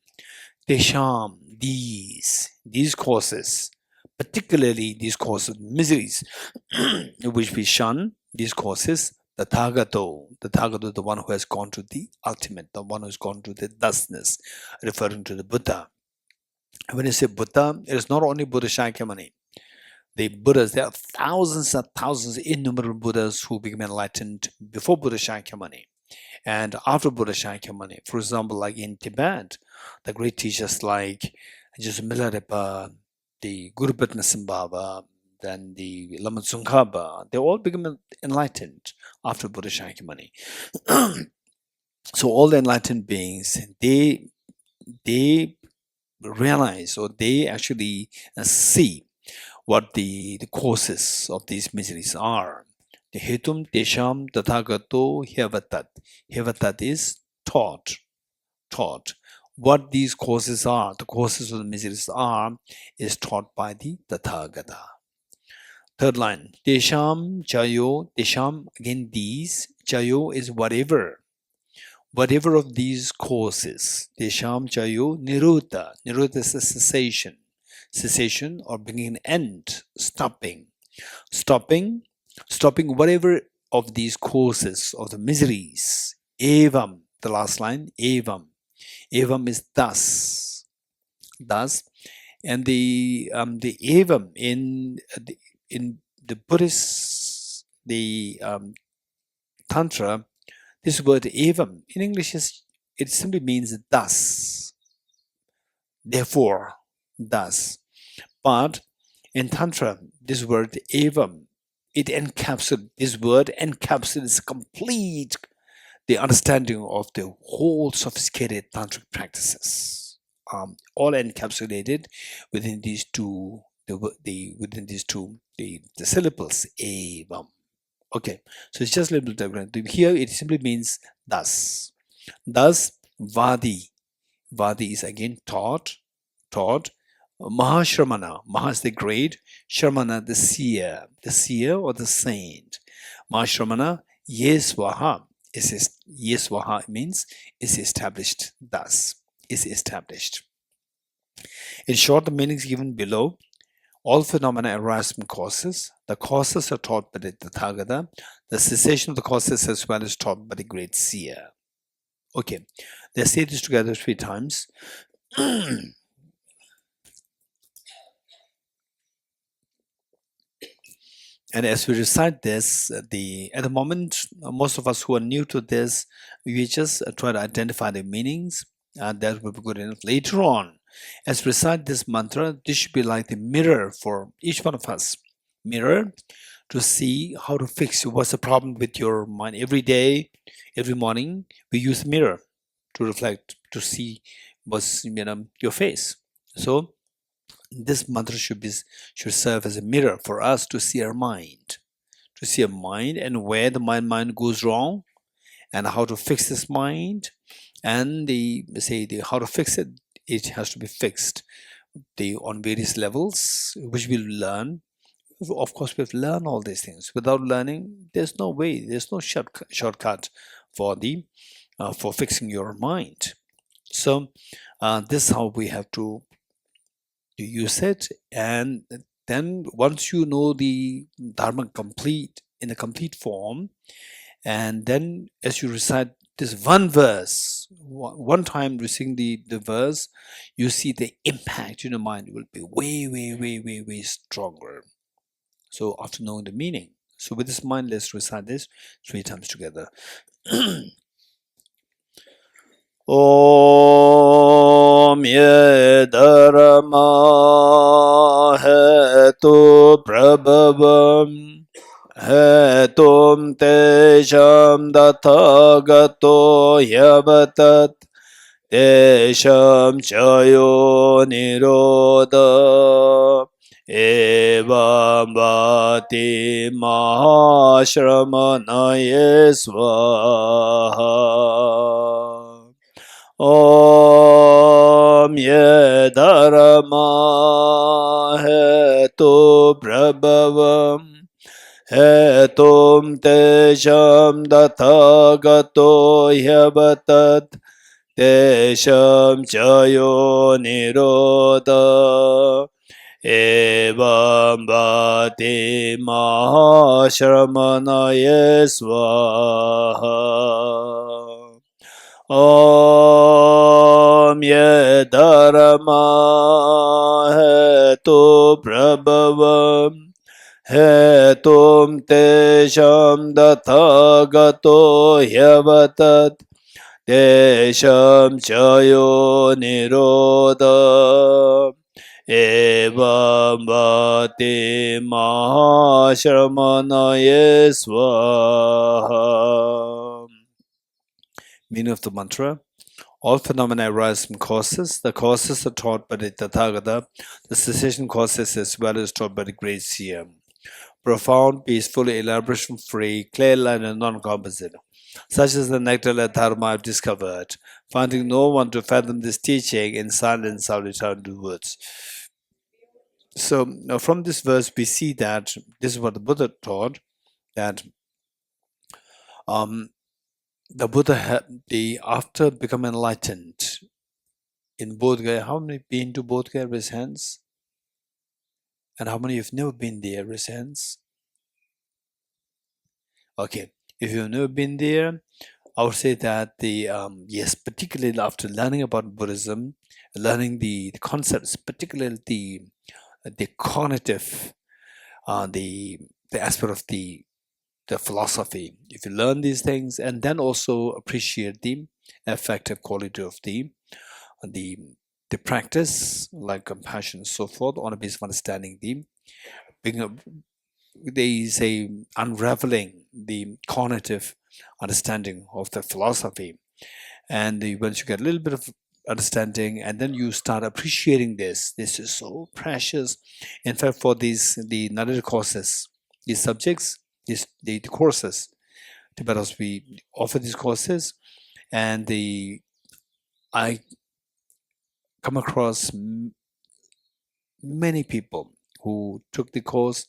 Tesham, these causes, particularly these causes, miseries, which we shun, these causes, the Tathagato, the one who has gone to the ultimate, the one who has gone to the thusness, referring to the Buddha. When you say Buddha, it is not only Buddha Shakyamuni. The Buddhas, there are thousands and thousands, innumerable Buddhas who became enlightened before Buddha Shakyamuni and after Buddha Shakyamuni. For example, like in Tibet, the great teachers like Jesus Milarepa, the Guru Baba, then the Lama Tsongkhapa, they all became enlightened after Buddha Shakyamuni. So all the enlightened beings, they realize, or they actually see what the causes of these miseries are. The hetum tesham tathagato hyavatat. Hyavatat is taught. What these causes are, the causes of the miseries are, is taught by the Tathagata. Third line, tesham chayo, tesham, again these, chayo is whatever of these causes, tesham chayo nirodha. Nirodha is a cessation or bringing an end, stopping whatever of these causes of the miseries. Evam, the last line, evam is thus, and the evam in the Buddhist Tantra, this word evam in English it simply means thus, therefore, thus. But in Tantra, this word evam, this word encapsulates complete the understanding of the whole sophisticated tantric practices, all encapsulated within these two, the syllables evam. Okay, so it's just a little bit different. Here it simply means thus. Thus, vadi is again taught. Mahashramana, Maha is the great, Shramana the seer or the saint. Mahashramana, Yeswaha. Yeswaha means is established thus, is established. In short, the meanings given below, all phenomena arise from causes. The causes are taught by the Tathagata. The cessation of the causes as well is taught by the great seer. Okay, let's say this together 3 times. And as we recite this, at the moment, most of us who are new to this, we just try to identify the meanings, and that will be good enough. Later on, As we recite this mantra, this should be like the mirror for each one of us. Mirror to see how to fix what's the problem with your mind. Every day, every morning, we use mirror to reflect, to see what's your face. So this mantra should serve as a mirror for us to see our mind, and where the mind goes wrong, and how to fix this mind, and how to fix it. It has to be fixed on various levels, which we'll learn. Of course, we have to learn all these things. Without learning, there's no way, there's no shortcut for for fixing your mind. So this is how we have to use it. And then once you know the Dharma in a complete form, and then as you recite this one verse, one time reciting the verse, you see the impact in your mind will be way stronger. So after knowing the meaning, so with this mind, let's recite this 3 times together. Om ye dharma hetu prabhavam hetum tesham dathagato yavatat tesham chayo nirodha evam vati mahashramanaye swaha. Om ye dharma hetu prabhavam hetum tesham dathagato yavatat tesham chayo nirodha evam vati mahashramanaye swaha. Om ye dharma hetu prabhavam hetum tesham dathagato yavatat tesham chayo nirodha evam vati mahashramanaye swaha. Meaning of the mantra: all phenomena arise from causes. The causes are taught by the Tathagata. The cessation causes as well as taught by the great seer. Profound, peaceful, elaboration-free, clear-line and non-composite. Such is the nectar of Dharma I've discovered, finding no one to fathom this teaching in silence out of the woods. So now from this verse we see that this is what the Buddha taught, that the Buddha after becoming enlightened in Bodh Gaya. How many been to Bodh Gaya? Raise hands. And how many have never been there? Raise hands. Okay, if you've never been there, I would say that yes, particularly after learning about Buddhism, learning the concepts, particularly the cognitive, the aspect of the philosophy. If you learn these things and then also appreciate the effective quality of the practice, like compassion and so forth, on a basis of understanding they say unraveling the cognitive understanding of the philosophy, and once you get a little bit of understanding, and then you start appreciating this is so precious. In fact, for the narrative courses, these subjects, the courses, Tibet House, we offer these courses, and I come across many people who took the course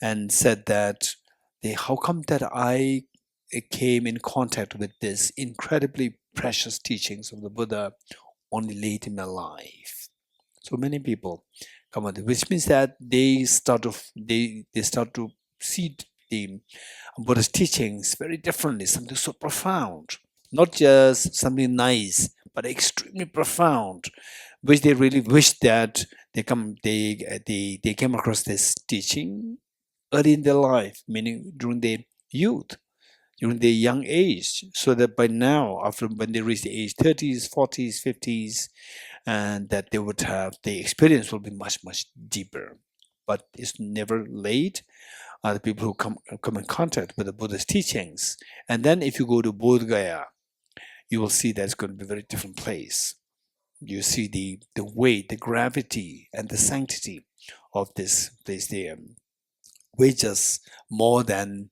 and said that how come that I came in contact with this incredibly precious teachings of the Buddha only late in my life. So many people come on, which means that they start to see the Buddha's teachings very differently, something so profound, not just something nice, but extremely profound, which they really wish that they came across this teaching early in their life, meaning during their youth, during their young age, so that by now, after when they reach the age 30s, 40s, 50s, and that they would have, the experience will be much, much deeper. But it's never late. The people who come in contact with the Buddha's teachings. And then if you go to Bodh Gaya, you will see that it's going to be a very different place. You see the weight, the gravity, and the sanctity of this place there. Way just more than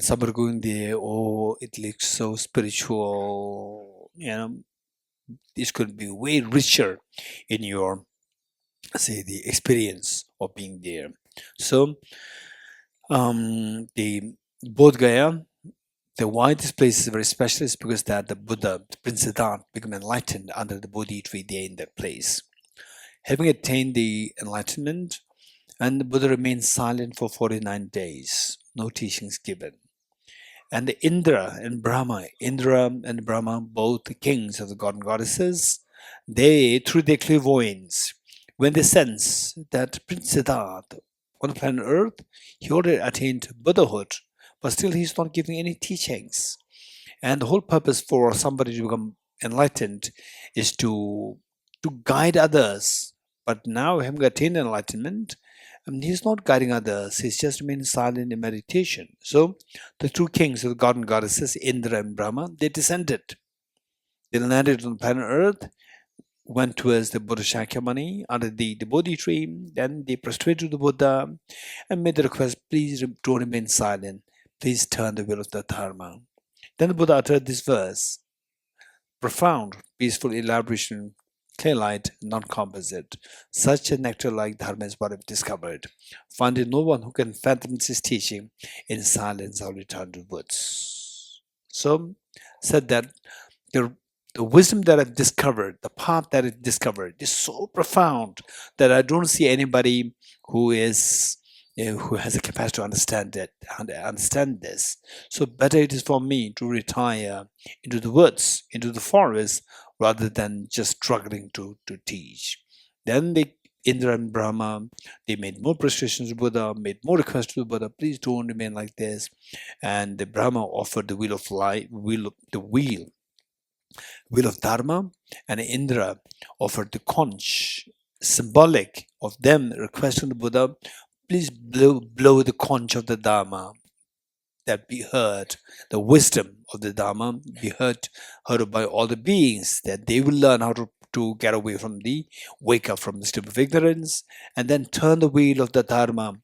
somebody going there. Oh, it looks so spiritual. It's going to be way richer in your, say, the experience of being there. So the Bodh Gaya, why this place is very special is because that the Buddha, the Prince Siddhartha, became enlightened under the Bodhi tree there in that place. Having attained the enlightenment, and the Buddha remained silent for 49 days, no teachings given. And the Indra and Brahma, both the kings of the god and goddesses, they, through their clairvoyance, when they sense that Prince Siddhartha on the planet Earth, he already attained Buddhahood, but still he's not giving any teachings. And the whole purpose for somebody to become enlightened is to guide others. But now, having attained enlightenment, he's not guiding others, he's just remaining silent in meditation. So, the two kings of the god and goddesses, Indra and Brahma, they descended. They landed on planet Earth, went towards the Buddha Shakyamuni under the Bodhi tree, then they prostrated to the Buddha and made the request, please don't remain silent, please turn the wheel of the Dharma. Then the Buddha uttered this verse, profound, peaceful elaboration, clear light, non-composite. Such a nectar-like Dharma is what I've discovered. Finding no one who can fathom this teaching, in silence I'll return to woods. So, said that the wisdom that I've discovered, the path that I've discovered is so profound that I don't see anybody who is who has a capacity to understand this. So better it is for me to retire into the woods, into the forest, rather than just struggling to teach. Then Indra and Brahma, they made more prostrations to Buddha, made more requests to the Buddha, please don't remain like this. And the Brahma offered the wheel of life, the wheel of Dharma, and Indra offered the conch, symbolic of them requesting the Buddha, please blow the conch of the Dharma, that be heard, the wisdom of the Dharma be heard by all the beings, that they will learn how to get away from wake up from the state of ignorance, and then turn the wheel of the Dharma.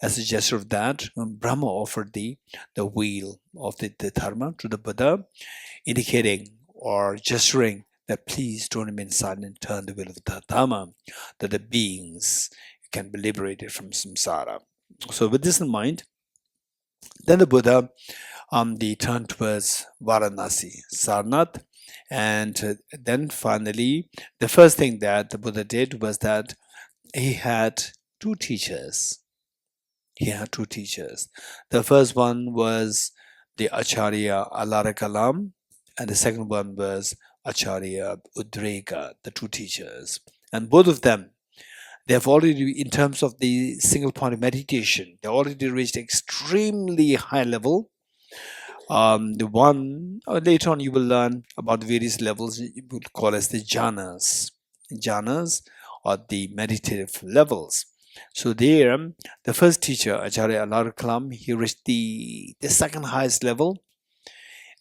As a gesture of that, Brahma offered the wheel of the Dharma to the Buddha, indicating or gesturing that please don't remain silent, turn the wheel of the Dharma, that the beings can be liberated from samsara. So with this in mind, then the Buddha they turned towards Varanasi, Sarnath, and then finally, the first thing that the Buddha did was that he had two teachers. The first one was the Acharya Alarakalam, and the second one was Acharya Udrega, the two teachers. And both of them, they have already, in terms of the single point of meditation, they already reached extremely high level. The one, later on you will learn about the various levels you would call as the jhanas. Jhanas are the meditative levels. So there, the first teacher, Acharya Alarakalam, he reached the second highest level,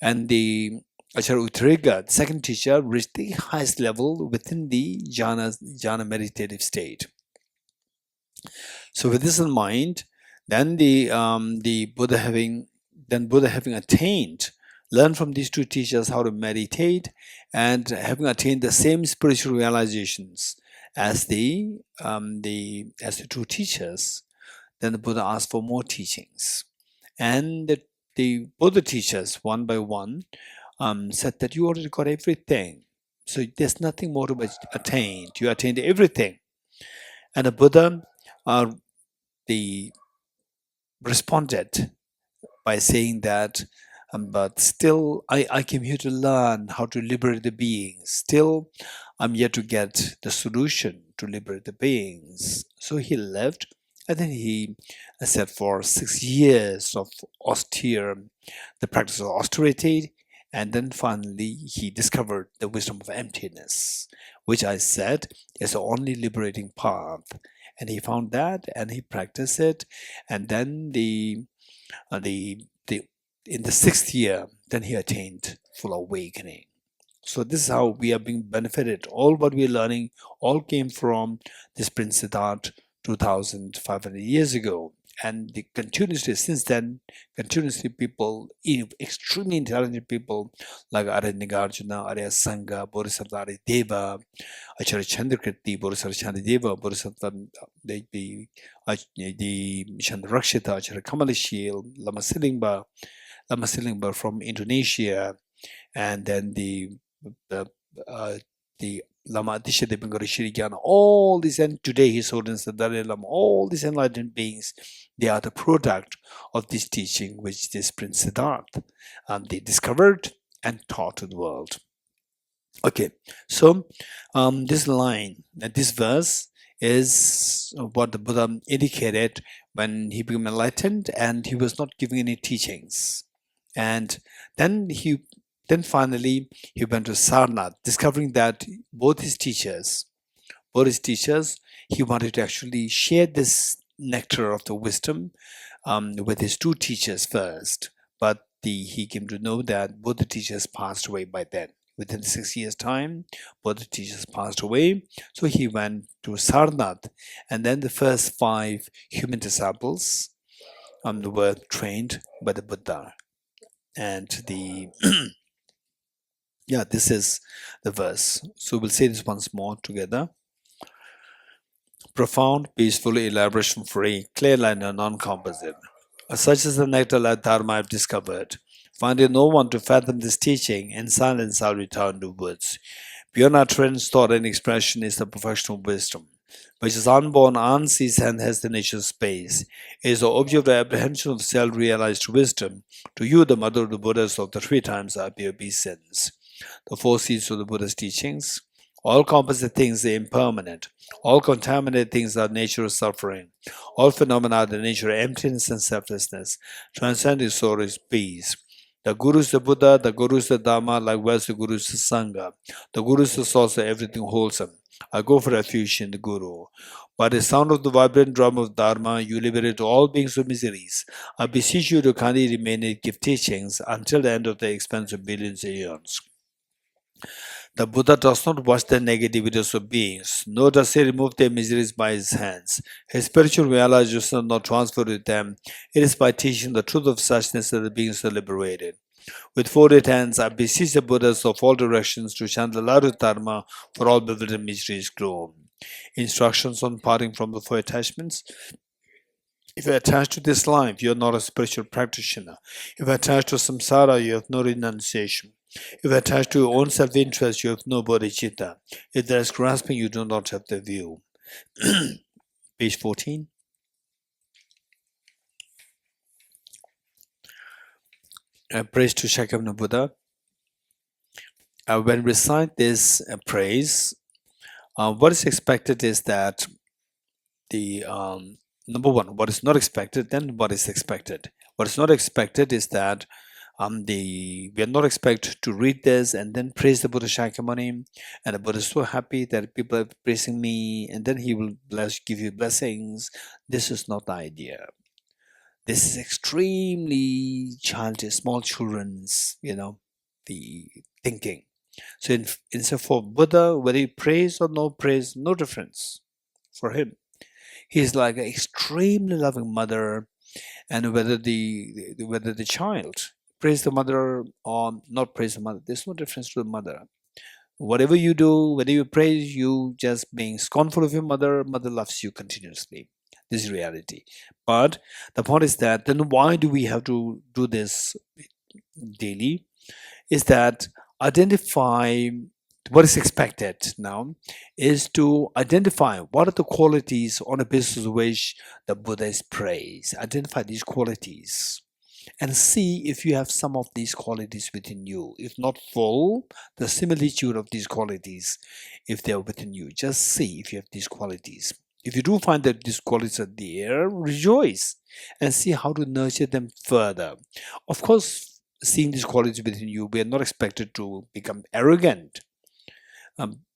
and the Acharya Utrega, the second teacher, reached the highest level within the jhana meditative state. So with this in mind, then the Buddha having attained, learned from these two teachers how to meditate, and having attained the same spiritual realizations as the two teachers, then the Buddha asked for more teachings, and both the teachers, one by one, said that you already got everything, so there's nothing more to be attained. You attained everything. And the Buddha responded by saying that, but still I came here to learn how to liberate the beings. Still, I'm yet to get the solution to liberate the beings. So he left, and then he said for 6 years of the practice of austerity, And then finally, he discovered the wisdom of emptiness, which I said is the only liberating path. And he found that, and he practiced it. And then the in the 6th year, then he attained full awakening. So this is how we are being benefited. All what we are learning all came from this Prince Siddhartha 2,500 years ago. And the continuously, since then, continuously people, extremely intelligent people like Arya Nagarjuna, Arya Sangha, Bodhisattva Arya Deva, Acharya Chandrakirti, Bodhisattva Chandradeva, Bodhisattva, the Chandrakshita, Acharya Kamalashil, Lama Silingba from Indonesia, and then the Lama Adishadebangari Shirigyan, all these, and today His Holiness the Dalai Lama, all these enlightened beings, they are the product of this teaching which this Prince Siddhartha they discovered and taught to the world. Okay, so this line, this verse is what the Buddha indicated when he became enlightened and he was not giving any teachings. And then finally he went to Sarnath, discovering that both his teachers, he wanted to actually share this nectar of the wisdom with his 2 teachers first. But he came to know that both the teachers passed away by then. Within 6 years' time, both the teachers passed away. So he went to Sarnath, and then the first 5 human disciples were trained by the Buddha. And yeah, this is the verse. So we'll say this once more together. Profound, peaceful, elaboration-free, clear line and non-composite. Such is the nectar like Dharma I've discovered. Finding no one to fathom this teaching, in silence I'll return to woods. Beyond utterance, thought, and expression is the perfection of wisdom, which is unborn, unsees, and has the nature of space. It is the object of apprehension of self-realized wisdom. To you, the mother of the Buddhas of the 3 times appear obeisance. The 4 seeds of the Buddha's teachings. All composite things are impermanent. All contaminated things are nature of suffering. All phenomena are the nature of emptiness and selflessness. Transcending soul is peace. The Guru is the Buddha, the Guru is the Dharma, likewise the Guru is the Sangha. The Guru is the source of everything wholesome. I go for refuge in the Guru. By the sound of the vibrant drum of Dharma, you liberate all beings of miseries. I beseech you to kindly remain and give teachings until the end of the expanse of billions of eons. The Buddha does not watch the negativities of beings, nor does he remove their miseries by his hands. His spiritual realization is not transferred with them. It is by teaching the truth of suchness that the beings are liberated. With folded hands, I beseech the Buddhas of all directions to chant the loudest Dharma for all bewildered miseries gloom. Instructions on parting from the 4 attachments. If you're attached to this life, you're not a spiritual practitioner. If you're attached to samsara, you have no renunciation. If you're attached to your own self-interest, you have no bodhicitta. If there is grasping, you do not have the view. Page 14. Praise to Shakyamuni Buddha. When we recite this praise, what is expected is that the number one, what is not expected, then what is expected. What is not expected is that we are not expected to read this and then praise the Buddha Shakyamuni, and the Buddha is so happy that people are praising me, and then he will give you blessings. This is not the idea. This is extremely childish, small children's, the thinking. So instead for Buddha, whether he praise or no praise, no difference for him. He's like an extremely loving mother, and whether the child praise the mother or not praise the mother, there's no difference to the mother. Whatever you do, whether you praise, you just being scornful of your mother, mother loves you continuously. This is reality. But the point is that then why do we have to do this daily? Is that identify what is expected now is to identify what are the qualities on the basis of which the Buddha is praised. Identify these qualities and see if you have some of these qualities within you. If not full, the similitude of these qualities, if they are within you, just see if you have these qualities. If you do find that these qualities are there, rejoice and see how to nurture them further. Of course, seeing these qualities within you, we are not expected to become arrogant.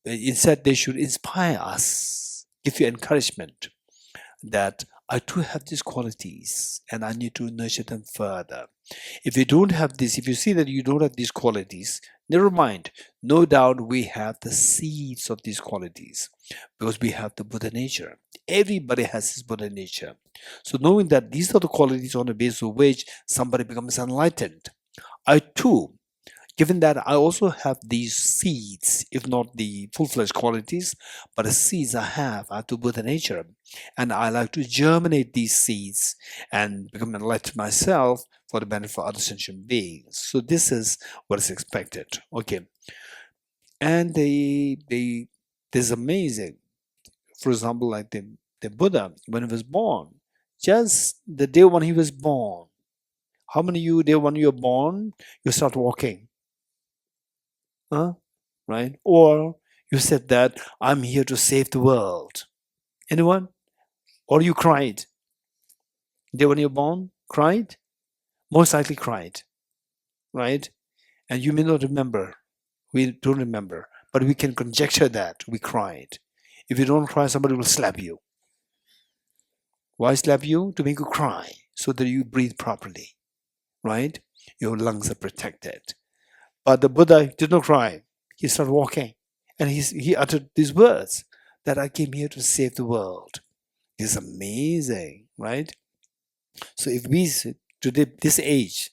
Instead, they should inspire us, give you encouragement that I too have these qualities and I need to nurture them further. If you don't have this, if you see that you don't have these qualities, never mind. No doubt we have the seeds of these qualities because we have the Buddha nature. Everybody has his Buddha nature. So knowing that these are the qualities on the basis of which somebody becomes enlightened, I too, given that I also have these seeds, if not the full-fledged qualities, but the seeds I have to Buddha nature, and I like to germinate these seeds and become enlightened myself for the benefit of other sentient beings. So this is what is expected. Okay, and this is amazing. For example, like the Buddha, when he was born, just the day when he was born, how many of you, day when you're born, you start walking? Huh? Right? Or you said that I'm here to save the world. Anyone? Or you cried? Day when you're born, cried? Most likely cried, right? And you may not remember. We don't remember, but we can conjecture that we cried. If you don't cry, somebody will slap you. Why slap you? To make you cry, so that you breathe properly, right? Your lungs are protected. But the Buddha did not cry. He started walking. And he uttered these words that I came here to save the world. It's amazing, right? So if we, today, this age,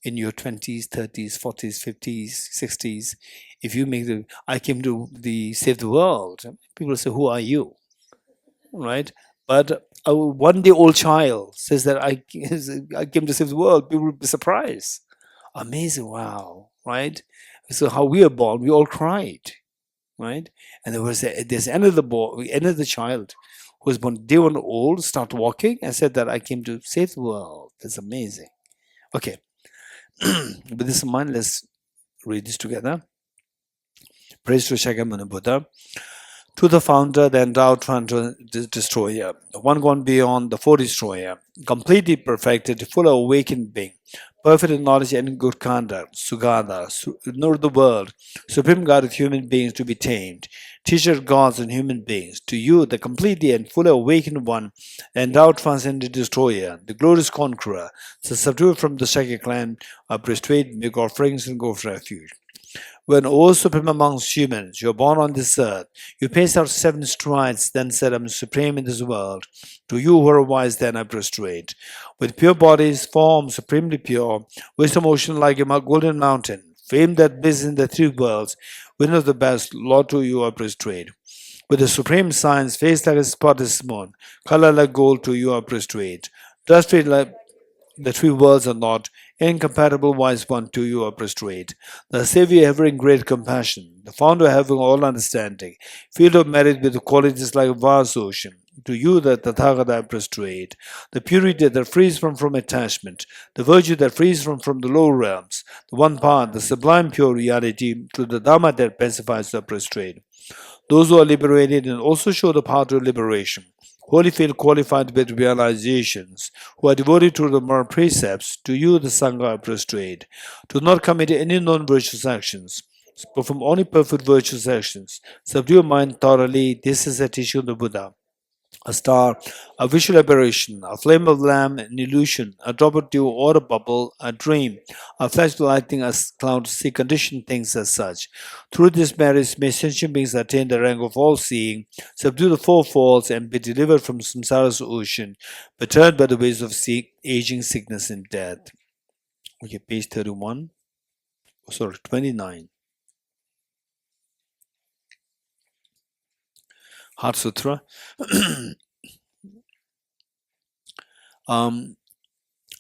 in your 20s, 30s, 40s, 50s, 60s, if you make I came to save the world, people say, who are you? Right? But a 1-day-old child says that I came to save the world, people will be surprised. Amazing, wow, right? So how we are born, we all cried, right? And there's another boy, another child who was born day 1 old, start walking and said that I came to save the world. That's amazing. Okay, with this in mind, let's read this together. Praise to Shakyamuni Buddha. To the founder, the endowed destroyer, the one gone beyond the four destroyer, completely perfected, full awakened being, perfect in knowledge and in good conduct, Sugata, know the world, supreme God of human beings to be tamed, teacher of gods and human beings, to you, the completely and fully awakened one, the endowed transcendent destroyer, the glorious conqueror, the subdued from the Shakya clan, are prostrate, make offerings and go for refuge. When, O supreme amongst humans, you are born on this earth, you paced out 7 strides, then said, I am supreme in this world. To you who are wise, then I prostrate. With pure bodies, form supremely pure, wisdom ocean like a golden mountain, fame that blazes in the 3 worlds, winner of the best, Lord, to you I prostrate. With the supreme science, face like a spotless moon, color like gold, to you I prostrate. Dust like the 3 worlds are not, incompatible wise one, to you are prostrate. The Savior having great compassion, the founder having all understanding, field of merit with the qualities like a vast ocean. To you the Tathagata I prostrate. The purity that frees from attachment, the virtue that frees from the lower realms, the one path, the sublime pure reality, to the Dhamma that pacifies the prostrate. Those who are liberated and also show the path to liberation, who only feel qualified with realizations, who are devoted to the moral precepts, to you the Sangha are prostrate. Do not commit any non-virtuous actions, perform only perfect virtuous actions, subdue your mind thoroughly. This is a teaching of the Buddha. A star, a visual aberration, a flame of lamp, an illusion, a drop of dew or a bubble, a dream, a flash lighting a cloud, see conditioned things as such. Through this marriage may sentient beings attain the rank of all-seeing, subdue the 4 faults, and be delivered from samsara's ocean, perturbed by the ways of aging, sickness, and death. Okay, page 31. Sorry, 29. Heart Sutra.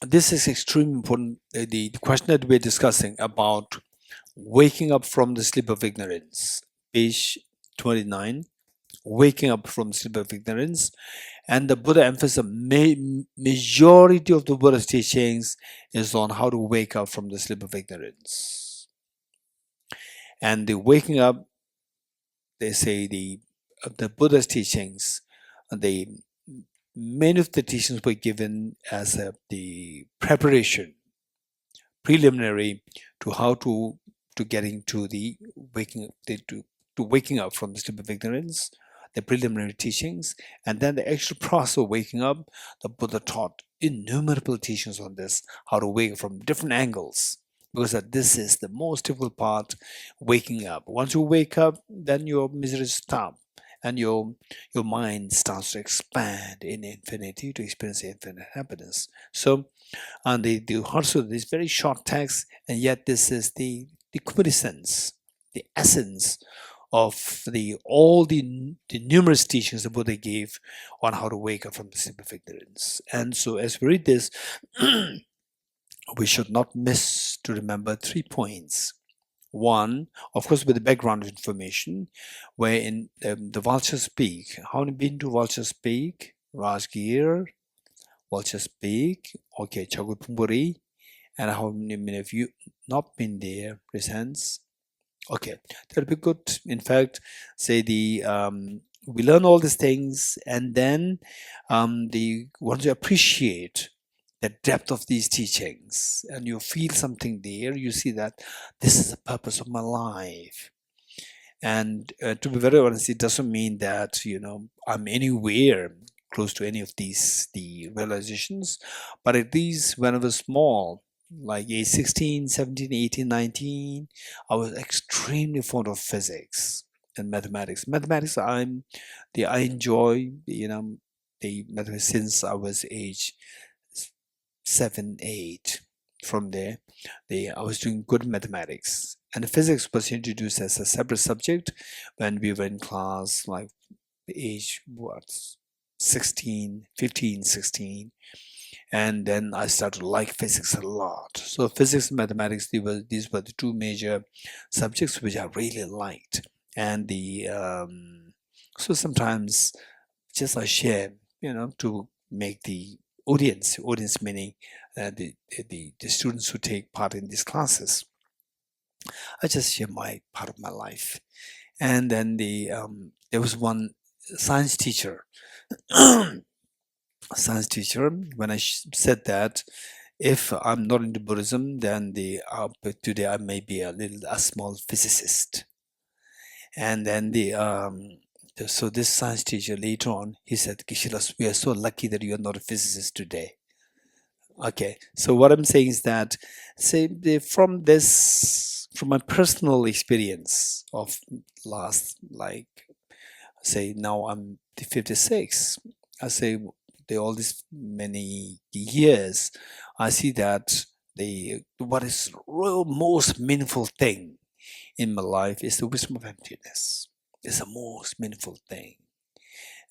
This is extremely important. The question that we're discussing about waking up from the sleep of ignorance, page 29, waking up from sleep of ignorance. And the Buddha emphasizes majority of the Buddha's teachings is on how to wake up from the sleep of ignorance. And the waking up, they say the Buddha's teachings, many of the teachings were given as the preparation preliminary to how to getting to the waking up from the sleep of ignorance, the preliminary teachings, and then the actual process of waking up. The Buddha taught innumerable teachings on this, how to wake up from different angles, because that this is the most difficult part, waking up. Once you wake up, then your misery stops, and your mind starts to expand in infinity to experience infinite happiness. So, and the also this very short text, and yet this is the quintessence, the essence of all the numerous teachings the Buddha gave on how to wake up from the sleep of ignorance. And so, as we read this, we should not miss to remember 3 points. One, of course, with the background information, where in the Vulture's Peak. How many been to Vulture's Peak? Rajgir, Vulture's Peak, okay, Chagupumburi, and how many of you not been there? Presents. Okay, that'll be good. In fact, say we learn all these things, and then once you appreciate the depth of these teachings, and you feel something there, you see that this is the purpose of my life. And to be very honest, it doesn't mean that I'm anywhere close to any of the realizations, but at least when I was small, like age 16, 17, 18, 19, I was extremely fond of physics and mathematics. Mathematics, I enjoy, the mathematics since I was age 7, 8. From there, I was doing good mathematics, and the physics was introduced as a separate subject when we were in class, like age 16, 15, 16. And then I started to like physics a lot. So physics and mathematics, these were the two major subjects which I really liked. And so sometimes just I share, to make the audience meaning the students who take part in these classes, I just share my part of my life. And then there was one science teacher. When I said that if I'm not into Buddhism, then today I may be a small physicist. And then so this science teacher later on, he said, Geshe, we are so lucky that you are not a physicist today. Okay, so what I'm saying is that, from my personal experience of last, now I'm 56, all these many years, I see that what is real most meaningful thing in my life is the wisdom of emptiness. It's the most meaningful thing.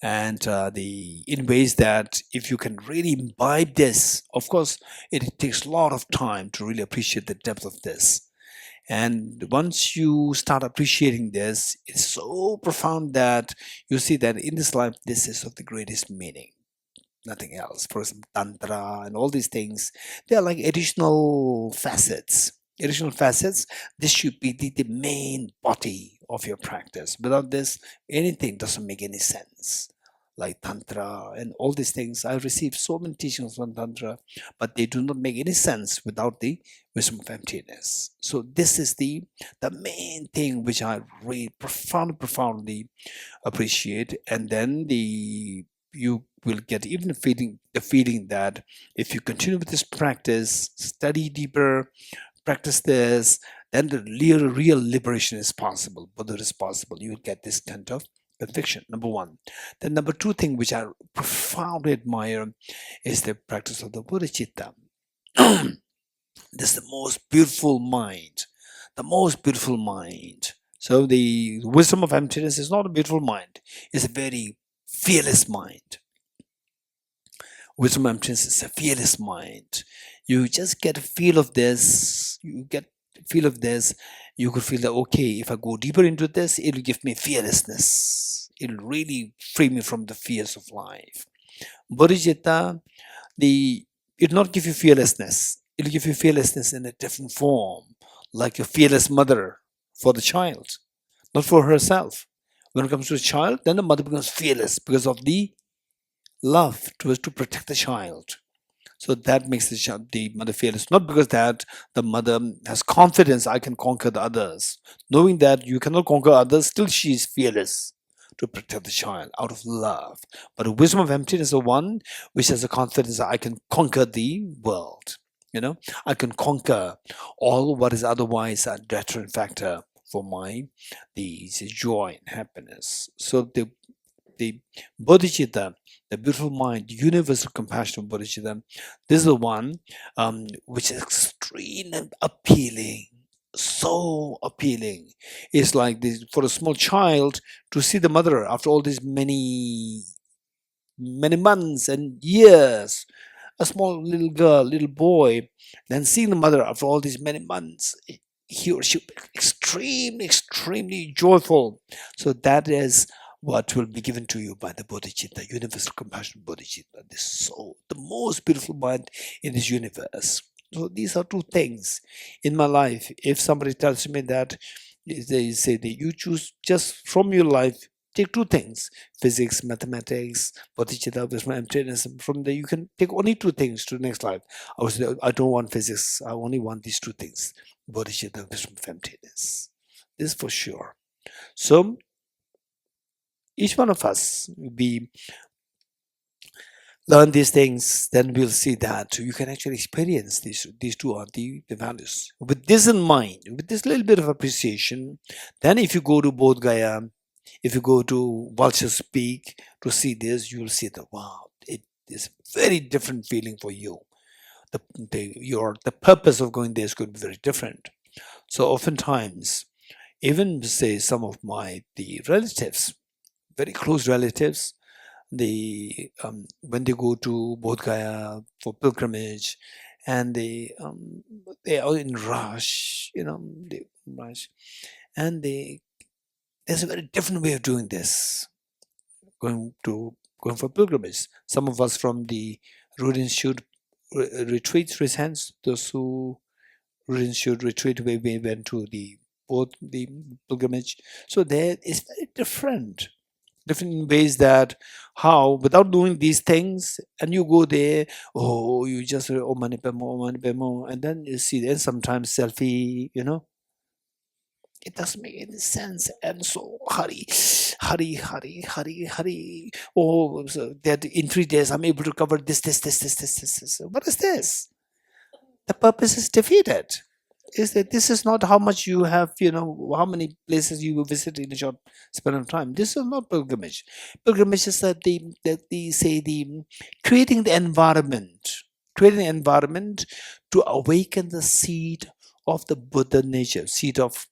And in ways that if you can really imbibe this, of course, it takes a lot of time to really appreciate the depth of this. And once you start appreciating this, it's so profound that you see that in this life, this is of the greatest meaning. Nothing else. For example, Tantra and all these things, they are like additional facets. This should be the main body of your practice. Without this, anything doesn't make any sense. Like Tantra and all these things, I received so many teachings on Tantra, but they do not make any sense without the wisdom of emptiness. So this is the main thing which I really profoundly appreciate. And then you will get even the feeling that if you continue with this practice, study deeper, practice this, then the real liberation is possible. Buddha is possible. You will get this kind of conviction, number one. The number two thing which I profoundly admire is the practice of the bodhicitta. This is the most beautiful mind. So the wisdom of emptiness is not a beautiful mind. It's a very fearless mind. Wisdom of emptiness is a fearless mind. You just get a feel of this. You could feel that, okay, if I go deeper into this, it'll give me fearlessness. It'll really free me from the fears of life. Bodhicitta, it'll not give you fearlessness. It'll give you fearlessness in a different form, like a fearless mother for the child, not for herself. When it comes to a child, then the mother becomes fearless because of the love to protect the child. So that makes the mother fearless. Not because that the mother has confidence, I can conquer the others. Knowing that you cannot conquer others, still she is fearless to protect the child out of love. But the wisdom of emptiness is the one which has the confidence that I can conquer the world. I can conquer all what is otherwise a deterrent factor for the joy and happiness. So the bodhicitta, the beautiful mind, the universal compassion of bodhicitta, this is the one which is extremely appealing, so appealing. It's like this for a small child to see the mother after all these many months and years, a small little girl, little boy, then seeing the mother after all these many months, he or she will be extremely joyful. So that is what will be given to you by the bodhicitta, universal compassion bodhicitta, the soul, the most beautiful mind in this universe. So these are two things in my life. If somebody tells me that, they say that you choose just from your life, take two things: physics, mathematics, bodhicitta, wisdom, emptiness. From there, you can take only two things to the next life. I was, I don't want physics. I only want these two things: bodhicitta, wisdom, emptiness. This for sure. So each one of us, we learn these things, then we'll see that you can actually experience these two are the values. With this in mind, with this little bit of appreciation, then if you go to Bodh Gaya, if you go to Vulture's Peak to see this, you will see that wow, it is a very different feeling for you. The purpose of going there is going to be very different. So oftentimes, even say some of the relatives, very close relatives, when they go to Bodh Gaya for pilgrimage, and they are in rush, they rush, and there's a very different way of doing this, going for pilgrimage. Some of us from the Root Institute retreats, raise hands. Those who Root Institute retreat, where we went to both the pilgrimage. So there is very different in ways that how without doing these things, and you go there, oh, you just oh mani pemo, and then you see there sometimes selfie, it doesn't make any sense. And so hurry. Oh, so that in 3 days I'm able to cover this. What is this? The purpose is defeated. Is that this is not how much you have, how many places you will visit in a short span of time. This is not pilgrimage. Pilgrimage is that the creating the environment to awaken the seed of the Buddha nature, seed of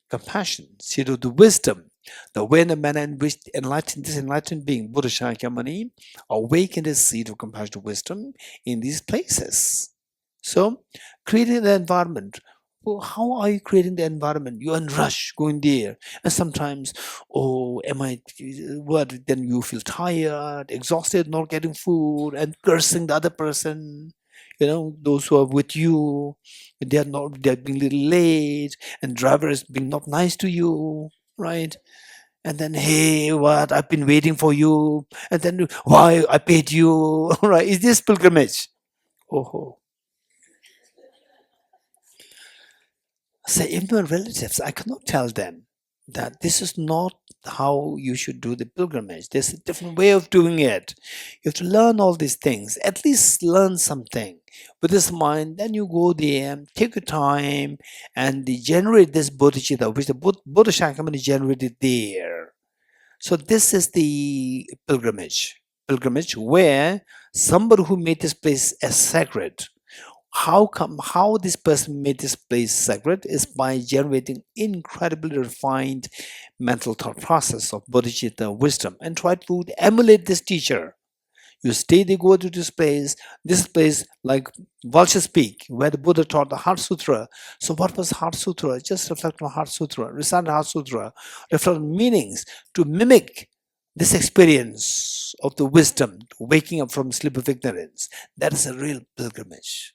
compassion, seed of the wisdom, the way and the manner in which this enlightened being, Buddha Shakyamuni, awakened the seed of compassion and wisdom in these places. So, creating the environment. Well, how are you creating the environment? You're in rush going there, and sometimes, oh, am I? What? Then you feel tired, exhausted, not getting food, and cursing the other person. Those who are with you, they're being a little late, and driver is being not nice to you, right? And then, hey, what? I've been waiting for you, and then why I paid you, right? Is this pilgrimage? Oh. Say, even my relatives, I cannot tell them that this is not how you should do the pilgrimage. There's a different way of doing it. You have to learn all these things, at least learn something. With this mind, then you go there, take your time, and generate this bodhicitta, which the Buddha Shakyamuni generated there. So this is the pilgrimage where somebody who made this place as sacred. How this person made this place sacred is by generating incredibly refined mental thought process of bodhicitta wisdom, and try to emulate this teacher. You stay, they go to this place like Vulture's Peak, where the Buddha taught the Heart Sutra. So what was Heart Sutra? Just reflect on Heart Sutra, recite Heart Sutra, reflect on meanings to mimic this experience of the wisdom, waking up from sleep of ignorance. That is a real pilgrimage.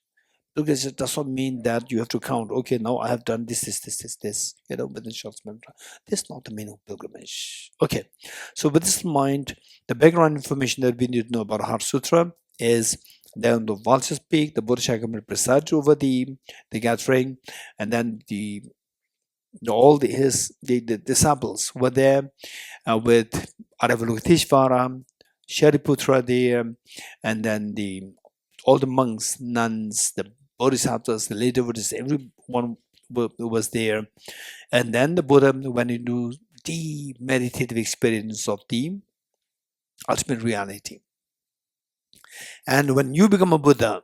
Because it does not mean that you have to count, okay, now I have done this, within short span of time. That's not the meaning of pilgrimage. Okay, so with this in mind, the background information that we need to know about Heart Sutra is Then the vultures speak, the Buddha Shakyamuni presides over the gathering, and then the disciples were there with Avalokiteshvara, Shariputra there, and then all the monks, nuns, the bodhisattvas, the lay devotees, everyone was there. And then the Buddha went into deep meditative experience of the ultimate reality. And when you become a Buddha,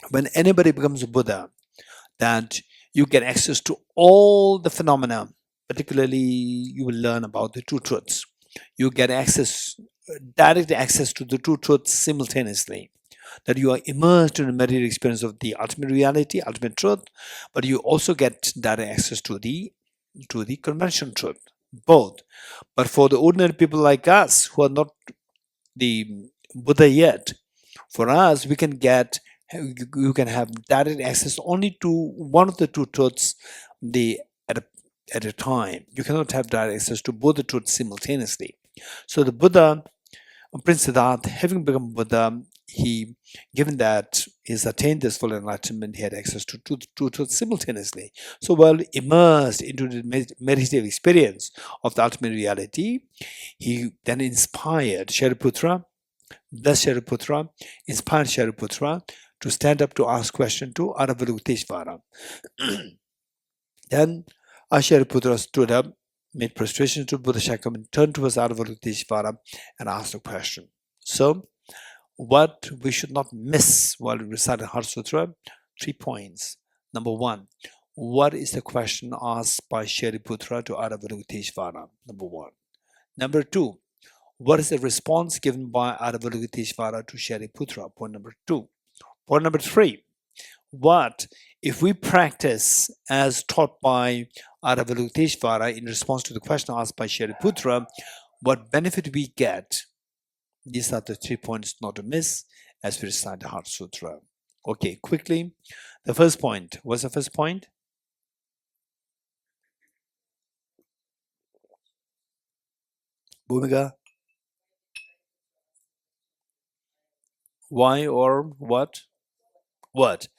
when anybody becomes a Buddha, that you get access to all the phenomena, particularly you will learn about the two truths. You get direct access to the two truths simultaneously. That you are immersed in the meditative experience of the ultimate reality, ultimate truth, but you also get direct access to the conventional truth, both. But for the ordinary people like us who are not the Buddha yet, for us, you can have direct access only to one of the two truths at a time. You cannot have direct access to both the truths simultaneously. So the Buddha, Prince Siddhartha, having become Buddha, given that he's attained this full enlightenment, he had access to two truths simultaneously. So while immersed into the meditative experience of the ultimate reality, he then inspired Shariputra, blessed Shariputra, inspired Shariputra to stand up to ask question to Avalokiteshvara. Then Shariputra stood up, made prostration to Buddha Shakyamuni, turned towards Avalokiteshvara and asked a question. So, what we should not miss while we recite the Heart Sutra? 3 points. Number 1, what is the question asked by Shariputra to Avalokiteshvara? Number 1. Number 2, what is the response given by Avalokiteshvara to Shariputra? Point number 2. Point number 3, what if we practice as taught by Avalokiteshvara in response to the question asked by Shariputra, what benefit we get? These are the 3 points not to miss as we recite the Heart Sutra. Okay, quickly. The first point. What's the first point? Bhumika? Why or what? What?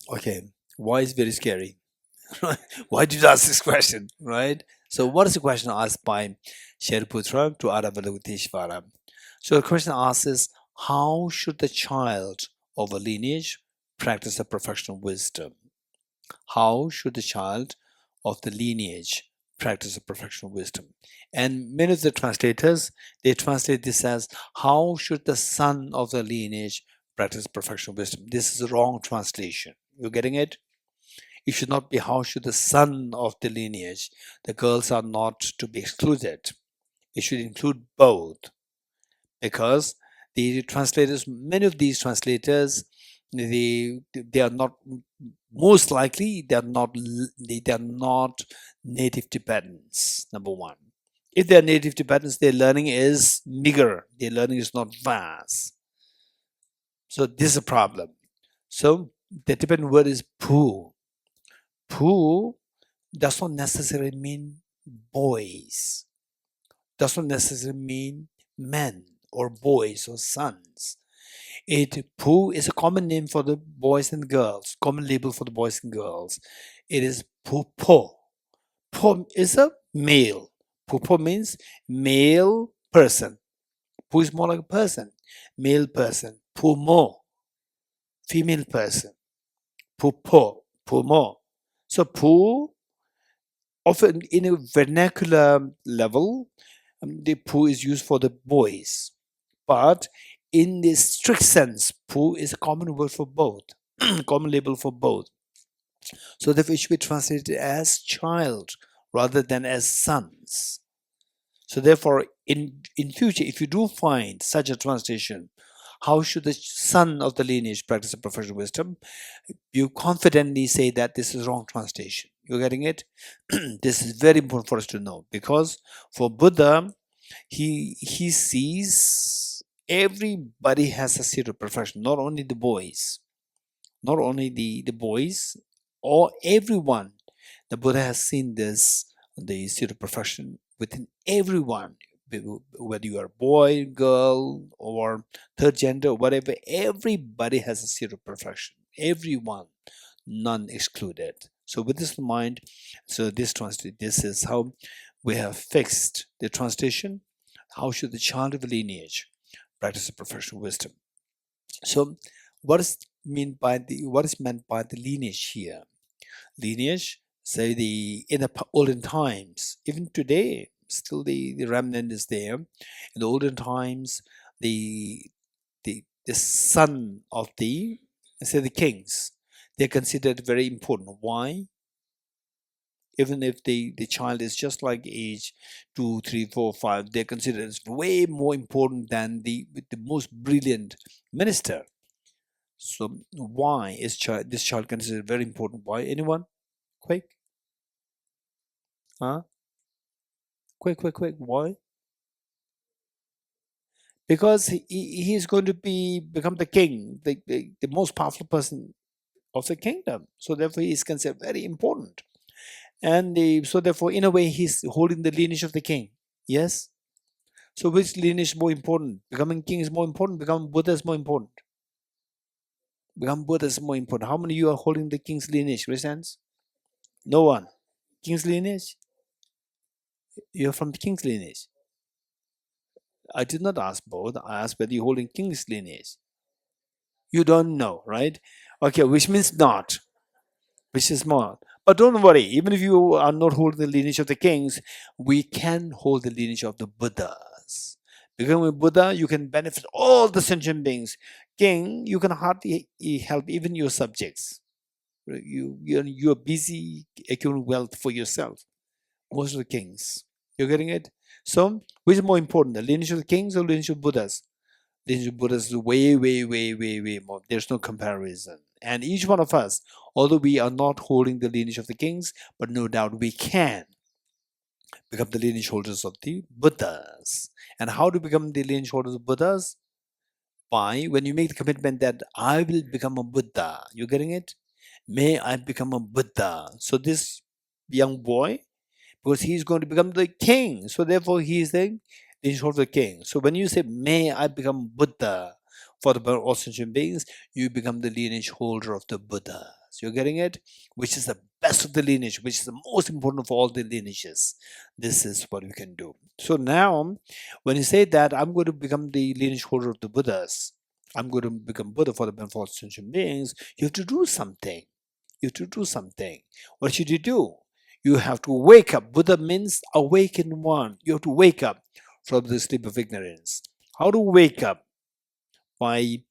Okay. Why is very scary? Why did you ask this question? Right? So what is the question asked by Shariputra to Avalokiteshvara? So the question asks is, how should the child of a lineage practice the perfection of wisdom? How should the child of the lineage practice the perfection of wisdom? And many of the translators, they translate this as, how should the son of the lineage practice perfection of wisdom? This is a wrong translation. You're getting it? It should not be, how should the son of the lineage? The girls are not to be excluded. It should include both, because the translators, many of these translators, they are not, most likely they are not native Tibetans. Number 1, if they are native Tibetans, their learning is meager, their learning is not vast. So this is a problem. So the Tibetan word is pu. Pu does not necessarily mean boys, does not necessarily mean men or boys or sons. Pu is a common name for the boys and girls, common label for the boys and girls. It is pu po. Po is a male. Pu po means male person. Pu is more like a person, male person. Pu mo, female person. Pu po, pu mo. So pu, often in a vernacular level, the pu is used for the boys. But in the strict sense, pu is a common word for both, common label for both. So therefore it should be translated as child rather than as sons. So therefore, in future, if you do find such a translation, how should the son of the lineage practice the professional wisdom? You confidently say that this is wrong translation. You're getting it? This is very important for us to know, because for Buddha, he sees everybody has a seat of perfection, not only the boys, not only the boys, or everyone. The Buddha has seen this, the seat of perfection within everyone, whether you are boy, girl, or third gender, whatever, everybody has a seed of perfection. Everyone, none excluded. So with this in mind, so this is how we have fixed the translation. How should the child of a lineage practice the professional wisdom? So what is meant by the lineage here? Lineage, say in the olden times, even today, still the remnant is there. In the olden times, the son of the kings, they're considered very important. Why? Even if the child is just like age 2, 3, 4, 5, they're considered as way more important than the most brilliant minister. So why is this child considered very important? Why? Anyone? Quick? Huh? Quick. Why? Because he is going to become the king, the most powerful person of the kingdom. So therefore, he is considered very important. And so therefore, in a way, he's holding the lineage of the king. Yes? So which lineage is more important? Becoming king is more important, becoming Buddha is more important. Becoming Buddha is more important. How many of you are holding the king's lineage? Raise hands. No one. King's lineage? You're from the king's lineage. I did not ask both. I asked whether you're holding king's lineage. You don't know, right? Okay, which means not. Which is more. But don't worry, even if you are not holding the lineage of the kings, we can hold the lineage of the Buddhas. Becoming a Buddha, you can benefit all the sentient beings. King, you can hardly help even your subjects. You're busy accumulating wealth for yourself. Most of the kings. You're getting it? So, which is more important, the lineage of the kings or lineage of Buddhas? Lineage of Buddhas is way more. There's no comparison. And each one of us, although we are not holding the lineage of the kings, but no doubt we can become the lineage holders of the Buddhas. And how to become the lineage holders of Buddhas? By when you make the commitment that I will become a Buddha. You're getting it? May I become a Buddha. So this young boy, because he's going to become the king, so therefore he is the lineage holder of the king. So when you say, may I become Buddha for the all sentient beings, you become the lineage holder of the Buddhas. You're getting it? Which is the best of the lineage, which is the most important of all the lineages. This is what we can do. So now, when you say that I'm going to become the lineage holder of the Buddhas, I'm going to become Buddha for the benefit of all sentient beings, you have to do something. You have to do something. What should you do? You have to wake up. Buddha means awaken one. You have to wake up from the sleep of ignorance. How to wake up? By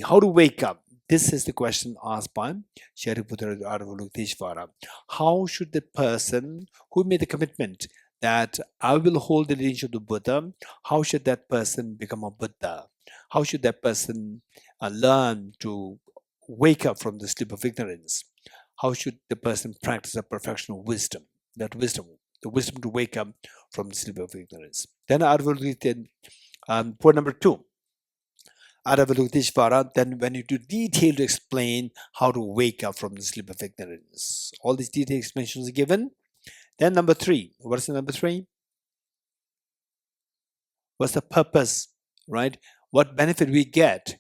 how to wake up? This is the question asked by Shariputra Avalokiteshvara. How should the person who made the commitment that I will hold the lineage of the Buddha, how should that person become a Buddha? How should that person learn to wake up from the sleep of ignorance? How should the person practice a perfection of wisdom? That wisdom, the wisdom to wake up from the sleep of ignorance. Then point number 2. Avalokiteshvara then went into detail to explain how to wake up from the sleep of ignorance. All these detailed explanations are given. Then number 3. What is the number 3? What's the purpose, right? What benefit we get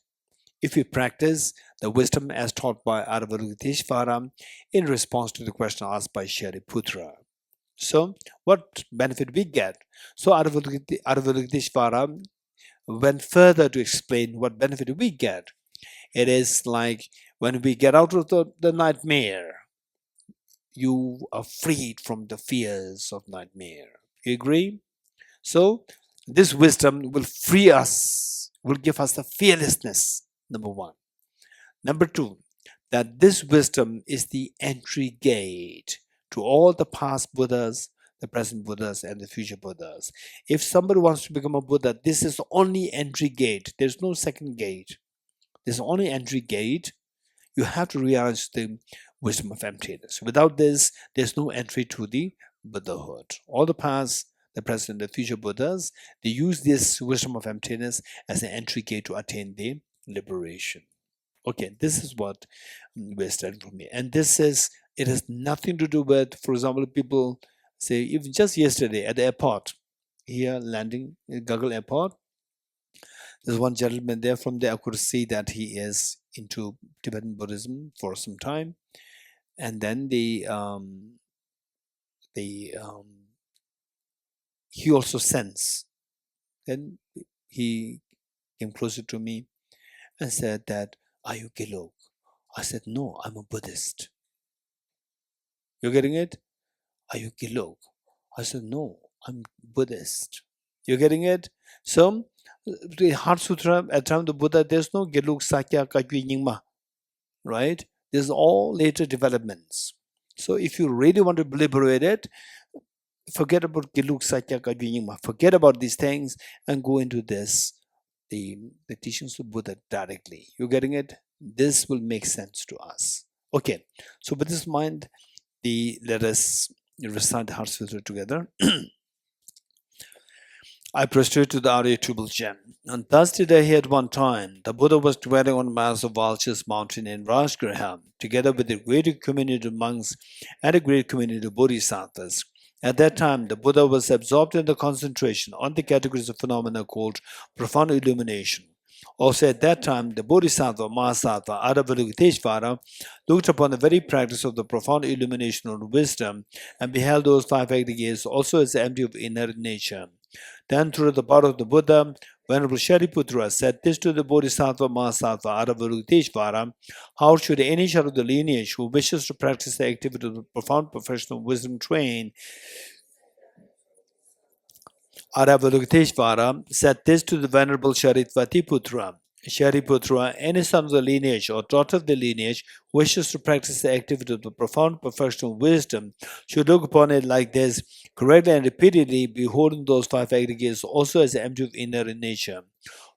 if we practice the wisdom as taught by Avalokiteshvara in response to the question asked by Shariputra. So, what benefit we get? So, Avalokiteshvara went further to explain what benefit we get. It is like when we get out of the nightmare, you are freed from the fears of nightmare. You agree? So, this wisdom will free us, will give us the fearlessness, number 1. Number 2, that this wisdom is the entry gate to all the past Buddhas, the present Buddhas, and the future Buddhas. If somebody wants to become a Buddha, this is the only entry gate. There's no second gate. There's only entry gate. You have to realize the wisdom of emptiness. Without this, there's no entry to the Buddhahood. All the past, the present, and the future Buddhas, they use this wisdom of emptiness as an entry gate to attain the liberation. Okay, this is what we're studying from here. And it has nothing to do with, for example, people say, even just yesterday at the airport, here landing at Gaggle Airport. There's one gentleman there. From there I could see that he is into Tibetan Buddhism for some time. And then he also sensed. Then he came closer to me and said that, "Are you Gelok?" I said, "No, I'm a Buddhist." You're getting it? "Are you Gelok?" I said, "No, I'm Buddhist." You're getting it? So, the Heart Sutra, at the time of the Buddha, there's no Gelok Sakya Kagyu Nyingma, right? There's all later developments. So, if you really want to liberate it, forget about Gelok Sakya Kagyu Nyingma. Forget about these things and go into this, the teachings of Buddha directly. You're getting it? This will make sense to us. Okay, so with this mind, let us recite the Heart Sutra together. I prostrate to the Arya Gem. On Thursday day at one time, the Buddha was dwelling on Mass of Vultures mountain in Rajgriha, together with a great community of monks and a great community of bodhisattvas. At that time, the Buddha was absorbed in the concentration on the categories of phenomena called profound illumination. Also at that time, the Bodhisattva, Mahasattva, Avalokiteshvara looked upon the very practice of the profound illumination of wisdom and beheld those five aggregates also as empty of inherent nature. Then, through the power of the Buddha, Venerable Shariputra said this to the Bodhisattva, Mahasattva, Avalokiteshvara: how should any child of the lineage who wishes to practice the activity of the profound professional wisdom train Avalokiteshvara said this to the Venerable Shariputra: Shariputra, any son of the lineage or daughter of the lineage wishes to practice the activity of the profound professional wisdom should look upon it like this, correctly and repeatedly, beholding those five aggregates also as empty of inner nature.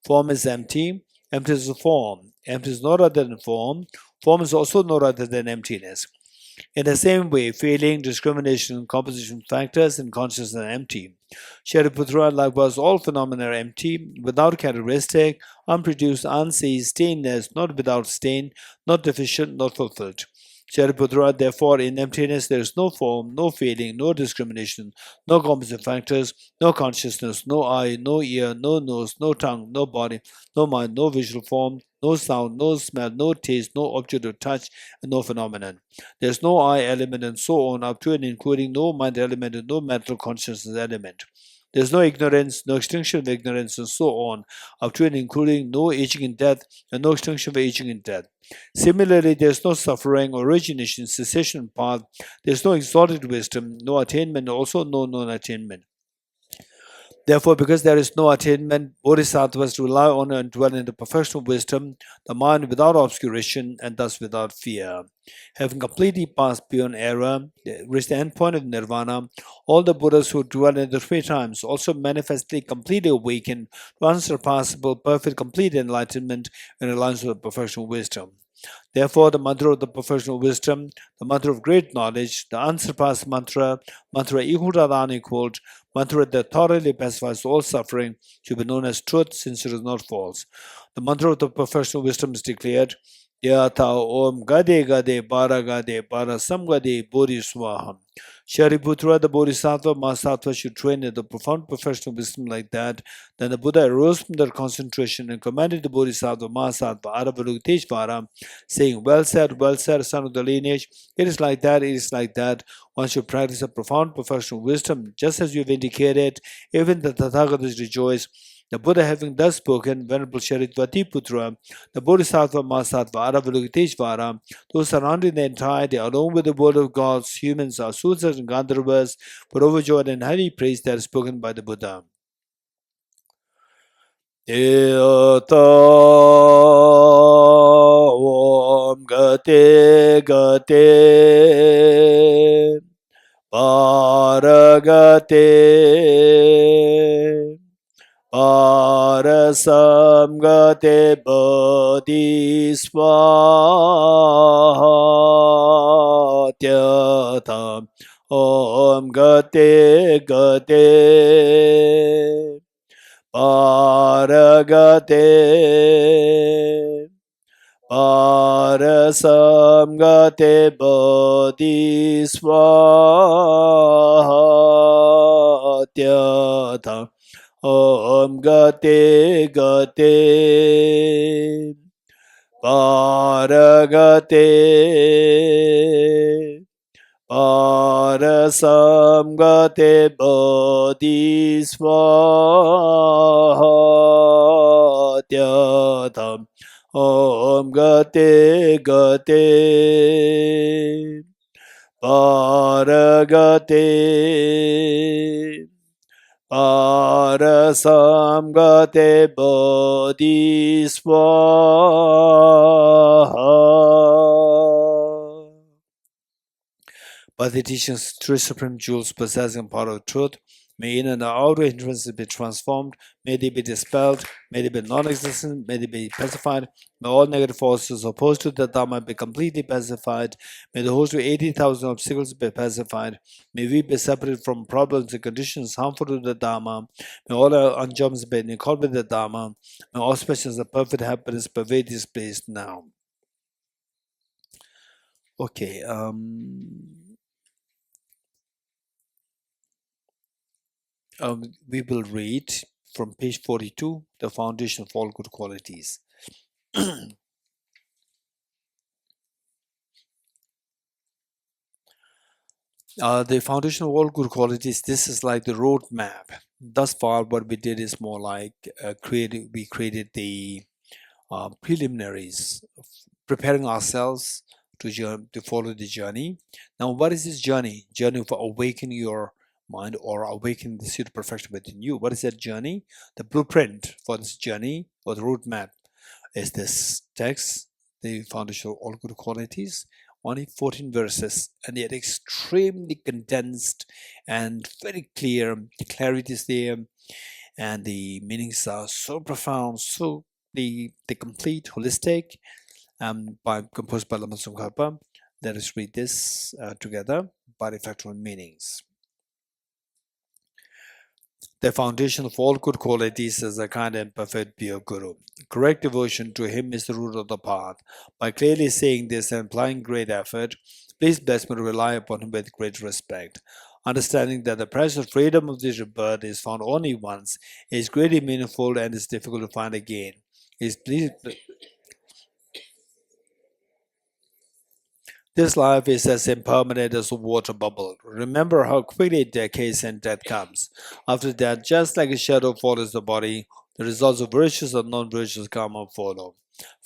Form is empty, emptiness is form. Empty is no other than form. Form is also no other than emptiness. In the same way, feeling, discrimination, composition factors, and consciousness are empty. Shariputra, likewise, all phenomena are empty, without characteristic, unproduced, unceased, stainless, not without stain, not deficient, not fulfilled. Shariputra, therefore, in emptiness there is no form, no feeling, no discrimination, no composite factors, no consciousness, no eye, no ear, no nose, no tongue, no body, no mind, no visual form, no sound, no smell, no taste, no object of touch, and no phenomenon. There is no I element and so on, up to and including no mind element and no mental consciousness element. There is no ignorance, no extinction of ignorance, and so on, up to and including no aging in death and no extinction of aging in death. Similarly, there is no suffering, origination, cessation path. There is no exalted wisdom, no attainment, also no non-attainment. Therefore, because there is no attainment, bodhisattvas rely on and dwell in the perfection of wisdom, the mind without obscuration and thus without fear. Having completely passed beyond error, reached the end point of nirvana, all the Buddhas who dwell in the three times also manifestly completely awaken to unsurpassable, perfect, complete enlightenment in alliance with the perfection of wisdom. Therefore, the mantra of the professional wisdom, the mantra of great knowledge, the unsurpassed mantra, mantra equal to the unequaled, mantra that thoroughly pacifies all suffering, should be known as truth, since it is not false. The mantra of the professional wisdom is declared: Yatha Om Gade Gade Para Gade Para Samgade Bodhi Swaham. Shariputra, the Bodhisattva, Mahasattva should train in the profound professional wisdom like that. Then the Buddha arose from their concentration and commanded the Bodhisattva, Mahasattva, Avalokiteshvara, saying, well said, son of the lineage. It is like that, it is like that. One should practice a profound professional wisdom, just as you have indicated. Even the Tathagatas rejoice. The Buddha having thus spoken, Venerable Shariputra, the Bodhisattva, Mahasattva, Avalokiteshvara, those surrounding the entirety, along with the world of gods, humans, asuras, and gandharvas, were overjoyed and highly praised that spoken by the Buddha. Yata Om Gate Gate Paragate Parasamgate Bodhisvatyata Om Gate Gate Paragate Parasamgate Bodhisvatyata Tha Om Gate Gate Paragate Parasamgate Bodhisvatyadam Om Gate Gate Paragate Parasamgate Bodhisvaha. By the teachings, three supreme jewels possessing power of truth, may in and outer hindrances be transformed, may they be dispelled, may they be non-existent, may they be pacified, may all negative forces opposed to the Dharma be completely pacified, may the host of 80,000 obstacles be pacified, may we be separated from problems and conditions harmful to the Dharma, may all our unjumps be in accord with the Dharma, may auspices of perfect happiness pervade this place now. Okay, we will read from page 42, the foundation of all good qualities. The foundation of all good qualities, this is like the roadmap. Thus far, what we did is more like we created the preliminaries, preparing ourselves to follow the journey. Now, what is this journey? Journey of awakening your mind or awakening the seed of perfection within you. What is that journey? The blueprint for this journey or the roadmap is this text, the foundation of all good qualities. Only 14 verses, and yet extremely condensed and very clear. The clarity is there, and the meanings are so profound, so the complete, holistic, composed by Lama Tsongkhapa. Let us read this together by the factual meanings. The foundation of all good qualities is a kind and perfect pure Guru. Correct devotion to him is the root of the path. By clearly saying this and applying great effort, please bless me to rely upon him with great respect. Understanding that the precious freedom of this rebirth is found only once, is greatly meaningful and is difficult to find again. This life is as impermanent as a water bubble. Remember how quickly decays and death comes. After that, just like a shadow follows the body, the results of virtues or non-virtues come and follow.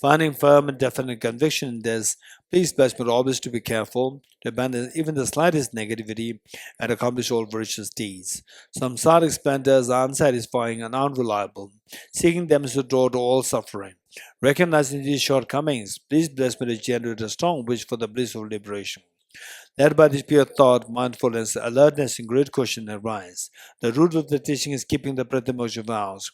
Finding firm and definite conviction in this, please bless me always to be careful, to abandon even the slightest negativity, and accomplish all virtuous deeds. Samsaric splendors are unsatisfying and unreliable. Seeking them is a door to all suffering. Recognizing these shortcomings, please bless me to generate a strong wish for the bliss of liberation. Led by this pure thought, mindfulness, alertness, and great caution arise. The root of the teaching is keeping the breath emotion vows.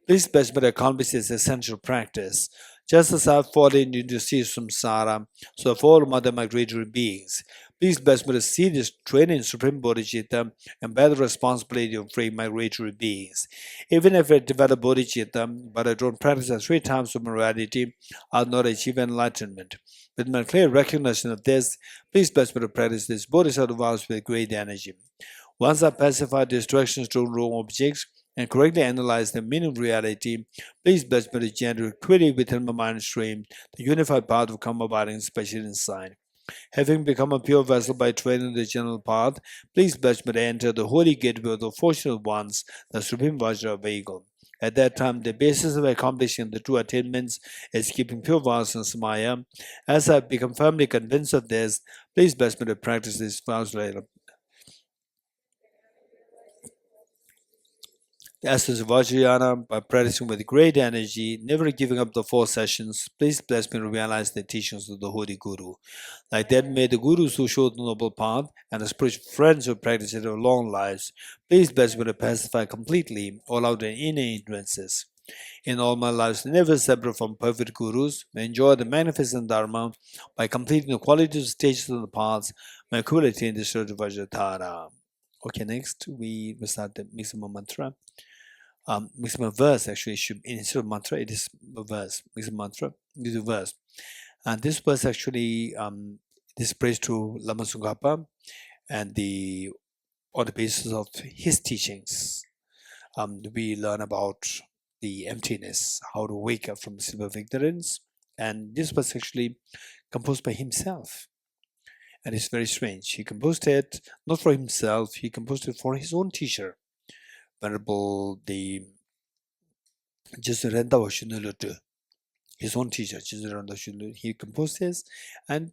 Please bless me to accomplish this essential practice. Just as I have fallen into the sea of samsara, so have all other migratory beings. Please bless me to see this training in Supreme Bodhicitta and bear the responsibility of freeing migratory beings. Even if I develop Bodhicitta, but I don't practice at 3 times of morality, I'll not achieve enlightenment. With my clear recognition of this, please bless me to practice this Bodhisattva vows with great energy. Once I pacify distractions to wrong objects and correctly analyze the meaning of reality, please bless me to generate clearly within my mind stream the unified path of come abiding special insight. Having become a pure vessel by training the general path, please bless me to enter the holy gateway of the fortunate ones, the Supreme Vajra vehicle. At that time, the basis of accomplishing the two attainments is keeping pure vows and samaya. As I become firmly convinced of this, please bless me to practice these vows later. The essence of Vajrayana, by practicing with great energy, never giving up the 4 sessions, please bless me to realize the teachings of the Holy Guru. Like that, may the Gurus who showed the noble path and the spiritual friends who practice it their long lives, please bless me to pacify completely all outer and inner hindrances. In all my lives, never separate from perfect Gurus, may enjoy the magnificent Dharma by completing the qualities stages of the paths, may accumulate in the Shrita Vajratara. Okay, next we recite the maximum mantra. Maximum verse actually should, instead of mantra, it is a verse. Maximum mantra is a verse. And this verse actually, this praise to Lama Tsongkhapa and on the basis of his teachings. we learn about the emptiness, how to wake up from sleep of ignorance. And this was actually composed by himself. And it's very strange. He composed it not for himself, he composed it for his own teacher, Venerable the Geshe Dorji Damdul, his own teacher, Geshe Dorji Damdul. He composed this and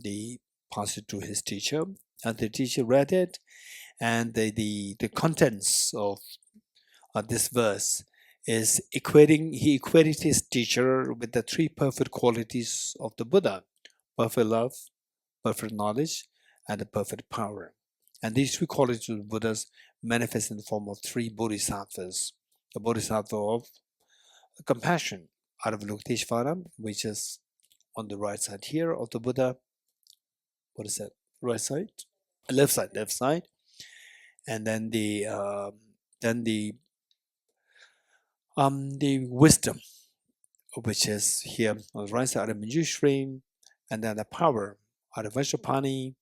they passed it to his teacher, and the teacher read it, and the contents of this verse is he equated his teacher with the three perfect qualities of the Buddha: perfect love, perfect knowledge, and the perfect power. And these three qualities of the Buddhas manifest in the form of three bodhisattvas. The bodhisattva of compassion, Avalokiteshvara, which is on the right side here of the Buddha. What is that? Right side? Left side. And then the wisdom, which is here on the right side of Manjushri, and then the power out of Vajrapani.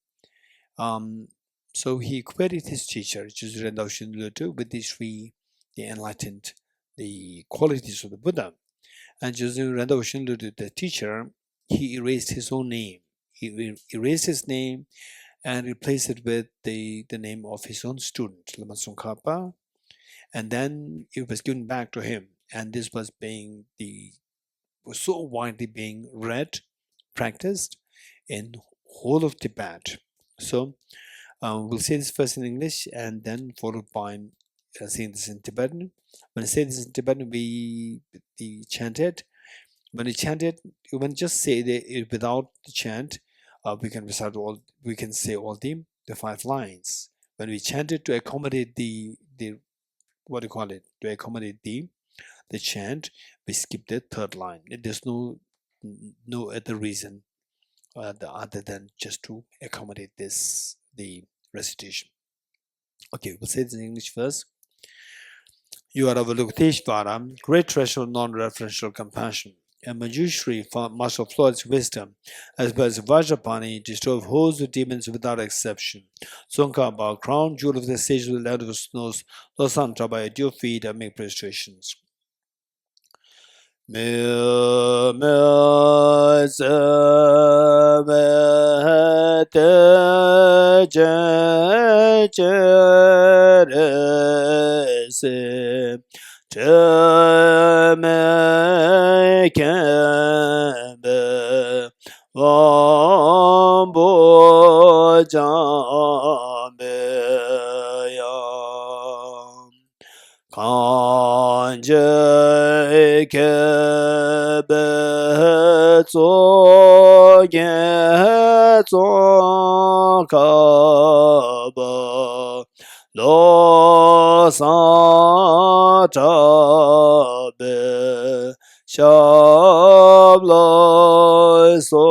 So he equated his teacher, Geshe Dorji Damdul, with these three, the enlightened, the qualities of the Buddha. And Geshe Dorji Damdul, the teacher, he erased his own name. He erased his name and replaced it with the name of his own student, Lama Tsongkhapa, and then it was given back to him. And this was so widely being read, practiced in whole of Tibet. So we'll say this first in English and then followed by saying this in Tibetan. When I say this in Tibetan, we chant it. When we chant it, when just say it without the chant, we can recite we can say all the 5 lines. When we chant it to accommodate the what do you call it? To accommodate the chant, we skip the 3rd line. There's no other reason other than just to accommodate the recitation. Okay, we'll say this in English first. You are Avalokiteshvara, great treasure of non-referential compassion, and Manjushri, master of Lord's wisdom, as well as Vajrapani, destroyer of hosts of demons without exception. Tsongkhapa, crown jewel of the sage of the land of the snows, Thosamling by your feet and make prostrations. Me se me te je re se te me ken be wam bo jam be yam kanje kebe tso ge tso kaba lo sa ta be shab lo so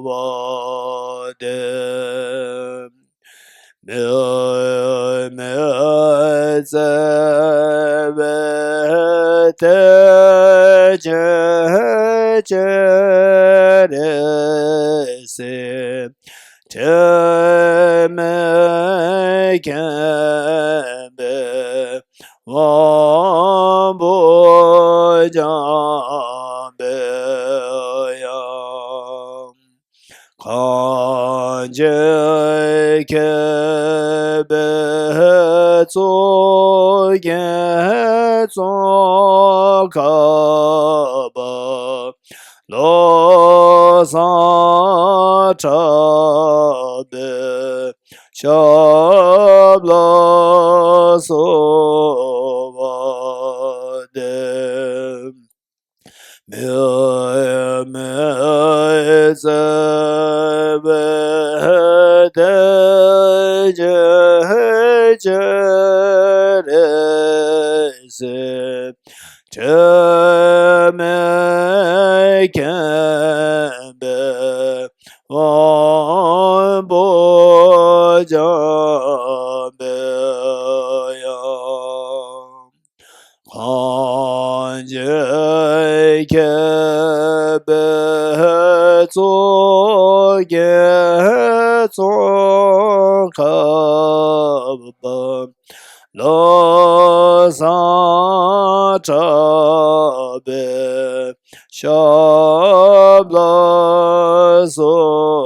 ba de me ze be te je re se te me ken be wam bo jam be yam kanje kebe tso ge tso kaba lo sa ta be shab lo so ba de me ze be de je re se te me ken be wam bo jam be yam kanje kebe tso ge tso kaba lo Sachabe Shabla Sovade.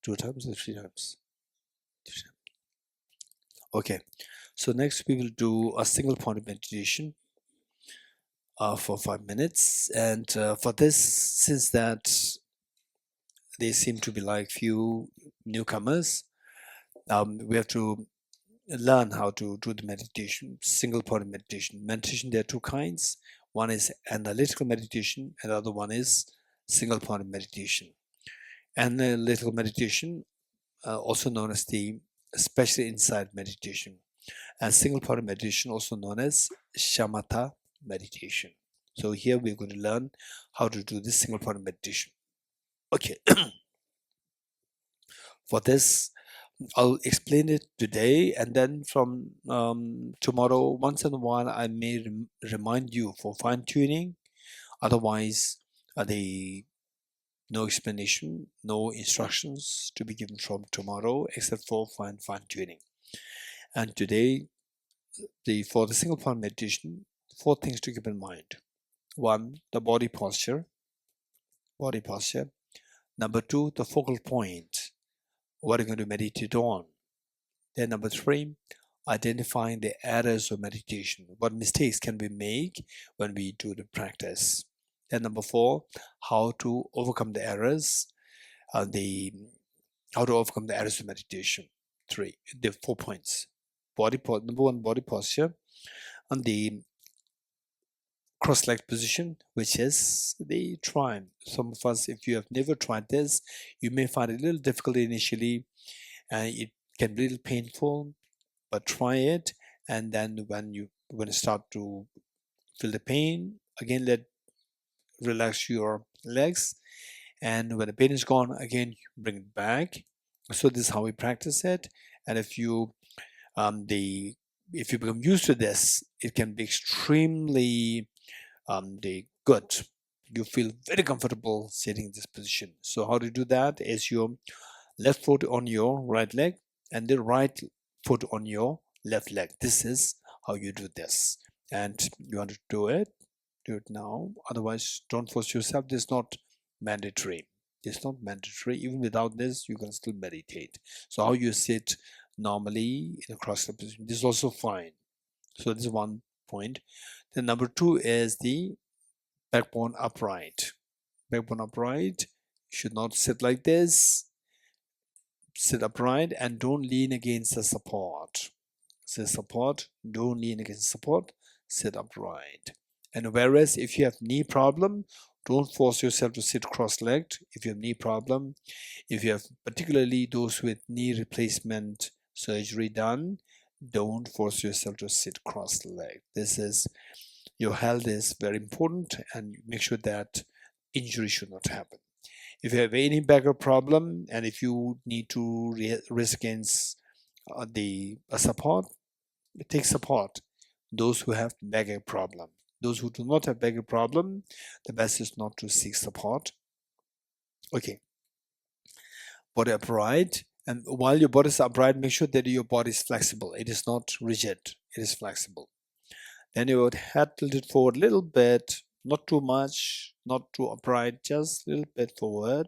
2 times or 3 times? Okay, so next we will do a single point of meditation for 5 minutes, and for this, since that they seem to be like few newcomers, we have to learn how to do the meditation, single point of meditation. Meditation, there are 2 kinds. One is analytical meditation, and the other one is single point of meditation. Analytical meditation, also known as the especially insight meditation, and single point of meditation, also known as shamatha meditation. So here we're going to learn how to do this single point of meditation. Okay. For this, I'll explain it today, and then from tomorrow, once in a while, I may remind you for fine-tuning. Otherwise, no explanation, no instructions to be given from tomorrow, except for fine-tuning. And today, for the single point meditation, 4 things to keep in mind. 1, the body posture. Number 2, the focal point. What are you going to meditate on? Then number 3, identifying the errors of meditation. What mistakes can we make when we do the practice? Then number 4, how to overcome the errors. How to overcome the errors of meditation. The 4 points. Number 1, body posture, and the cross-legged position, which is the triumph. Some of us, if you have never tried this, you may find it a little difficult initially, and it can be a little painful, but try it. And then when you start to feel the pain, again, relax your legs, and when the pain is gone, again, bring it back. So this is how we practice it. And if you become used to this, it can be extremely good. You feel very comfortable sitting in this position. So how to do that is your left foot on your right leg and the right foot on your left leg. This is how you do this. And you want to do it now. Otherwise, don't force yourself. This is not mandatory. It's not mandatory. Even without this, you can still meditate. So how you sit normally in a cross-legged position, this is also fine. So this is 1 point. Then number 2 is the backbone upright. Backbone upright, you should not sit like this. Sit upright and don't lean against the support. Don't lean against support, sit upright. And whereas if you have knee problem, don't force yourself to sit cross-legged. If you have knee problem, if you have particularly those with knee replacement surgery done, don't force yourself to sit cross-legged. Your health is very important, and make sure that injury should not happen. If you have any back problem, and if you need to risk against the support, take support. Those who have back problem. Those who do not have back problem, the best is not to seek support. Okay. Body upright, and while your body is upright, make sure that your body is flexible. It is not rigid. It is flexible. Then your head tilted forward a little bit, not too much, not too upright, just a little bit forward.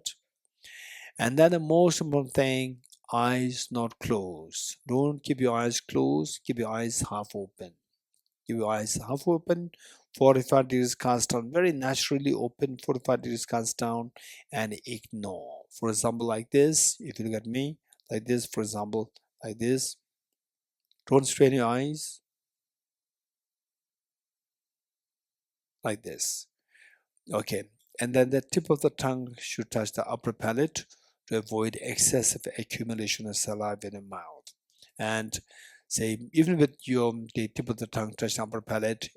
And then the most important thing, eyes not closed. Don't keep your eyes closed, keep your eyes half open. Keep your eyes half open, 45 degrees cast down, very naturally open, 45 degrees cast down, and ignore. For example, like this, if you look at me, like this, for example, like this. Don't strain your eyes. Like this. Okay, and then the tip of the tongue should touch the upper palate to avoid excessive accumulation of saliva in the mouth. And say, even with the tip of the tongue touching upper palate,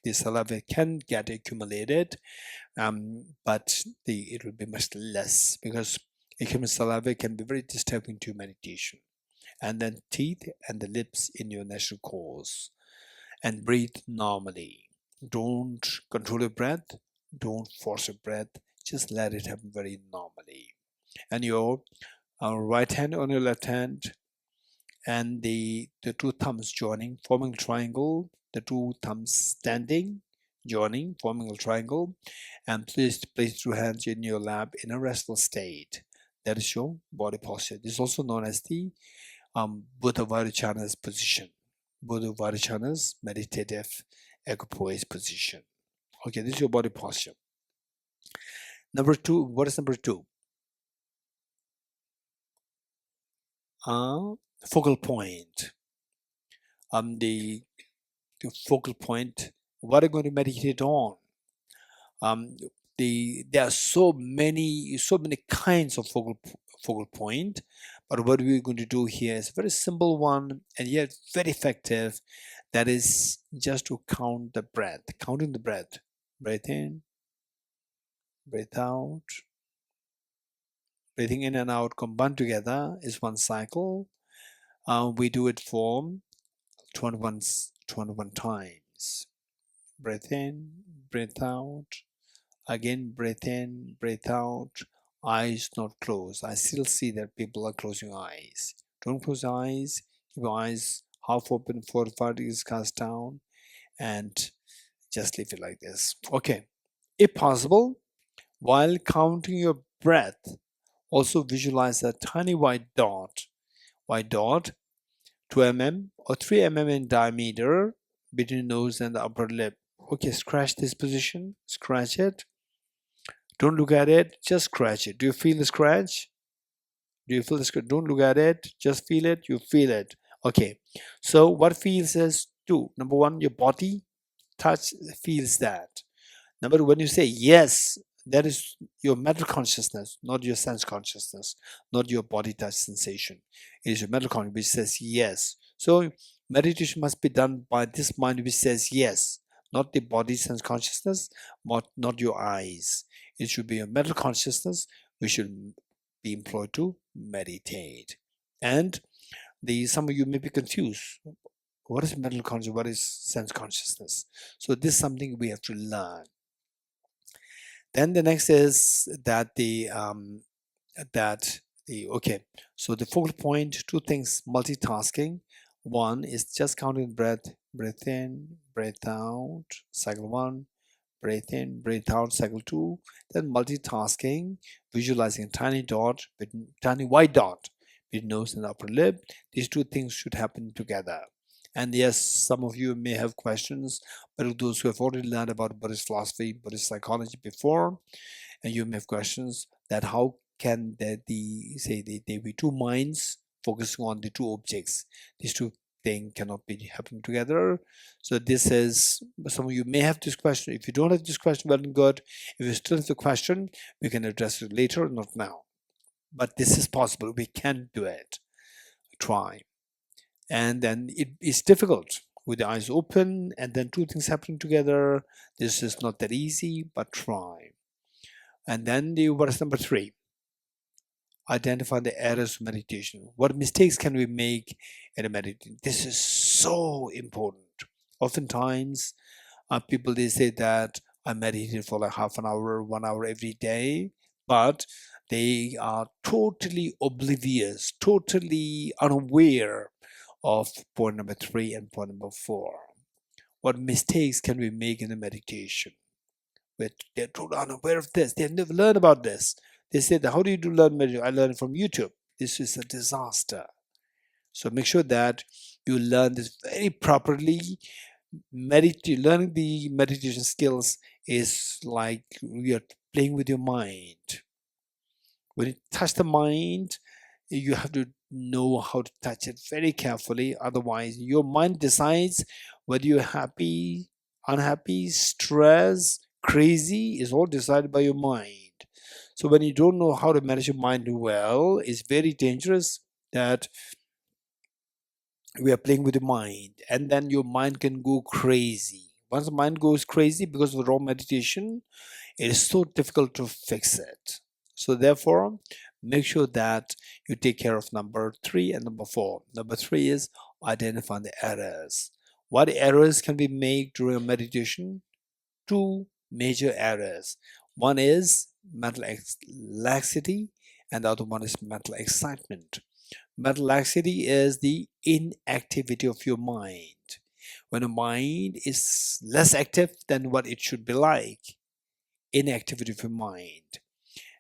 the saliva can get accumulated, but it will be much less, because accumulated saliva can be very disturbing to meditation. And then teeth and the lips in your nasal course, and breathe normally. Don't control your breath. Don't force your breath. Just let it happen very normally. And your Right hand on your left hand, and the two thumbs joining, forming a triangle. The two thumbs standing, joining, forming a triangle. And please place two hands in your lap in a restful state. That is your body posture. This is also known as the Buddha Vajrayana's position. Buddha Vajrayana's meditative equipoise position. Okay, this is your body posture. Number two, what is number two? Focal point. The focal point, what are you going to meditate on? There are so many kinds of focal point, but what we're going to do here is a very simple one and yet very effective. That is just to count the breath, counting the breath. Breath in, breath out. Breathing in and out combined together is one cycle. We do it for 21 times. Breath in, breath out. Again, breath in, breath out. Eyes not closed. I still see that people are closing eyes. Don't close your eyes. Keep your eyes half open, 4 to 5 degrees cast down, and just leave it like this. Okay. If possible, while counting your breath, also visualize a tiny white dot. 2 mm or 3 mm in diameter between the nose and the upper lip. Okay, scratch this position. Scratch it. Don't look at it, just scratch it. Do you feel the scratch? Do you feel the scratch? Don't look at it, just feel it. You feel it. Okay, so what feels is two. Number one, your body touch feels that. Number two, when you say yes, that is your mental consciousness, not your sense consciousness, not your body touch sensation. It is your mental consciousness which says yes. So meditation must be done by this mind which says yes, not the body sense consciousness, not your eyes. It should be your mental consciousness which should be employed to meditate. And some of you may be confused. What is mental consciousness? What is sense consciousness? So this is something we have to learn. Then the next is that okay. So the focal point, two things, multitasking. One is just counting breath, breath in, breath out, cycle one, breath in, breath out, cycle two. Then multitasking, visualizing a tiny white dot between nose and upper lip. These two things should happen together. And yes, some of you may have questions, but those who have already learned about Buddhist philosophy, Buddhist psychology before, and you may have questions that how can there be two minds focusing on the two objects? These two things cannot be happening together. So this is, some of you may have this question. If you don't have this question, well and good. If you still have the question, we can address it later, not now. But this is possible. We can do it. Try. And then it is difficult with the eyes open and then two things happening together. This is not that easy, but try. And then what is number three? Identify the errors of meditation. What mistakes can we make in a meditation? This is so important. Oftentimes, people, they say that I meditate for like half an hour, 1 hour every day, but they are totally oblivious, totally unaware of point number three and point number four. What mistakes can we make in the meditation? But they're totally unaware of this. They've never learned about this. They said, how do you learn meditation? I learned it from YouTube. This is a disaster. So make sure that you learn this very properly. Learning the meditation skills is like you're playing with your mind. When you touch the mind, you have to know how to touch it very carefully. Otherwise, your mind decides whether you're happy, unhappy, stressed, crazy, is all decided by your mind. So when you don't know how to manage your mind well, it's very dangerous that we are playing with the mind, and then your mind can go crazy. Once the mind goes crazy because of wrong meditation, it is so difficult to fix it. So therefore, make sure that you take care of number three and number four. Number three is identify the errors. What errors can we make during a meditation? Two major errors. One is mental laxity, and the other one is mental excitement. Mental laxity is the inactivity of your mind. When the mind is less active than what it should be like, inactivity of your mind,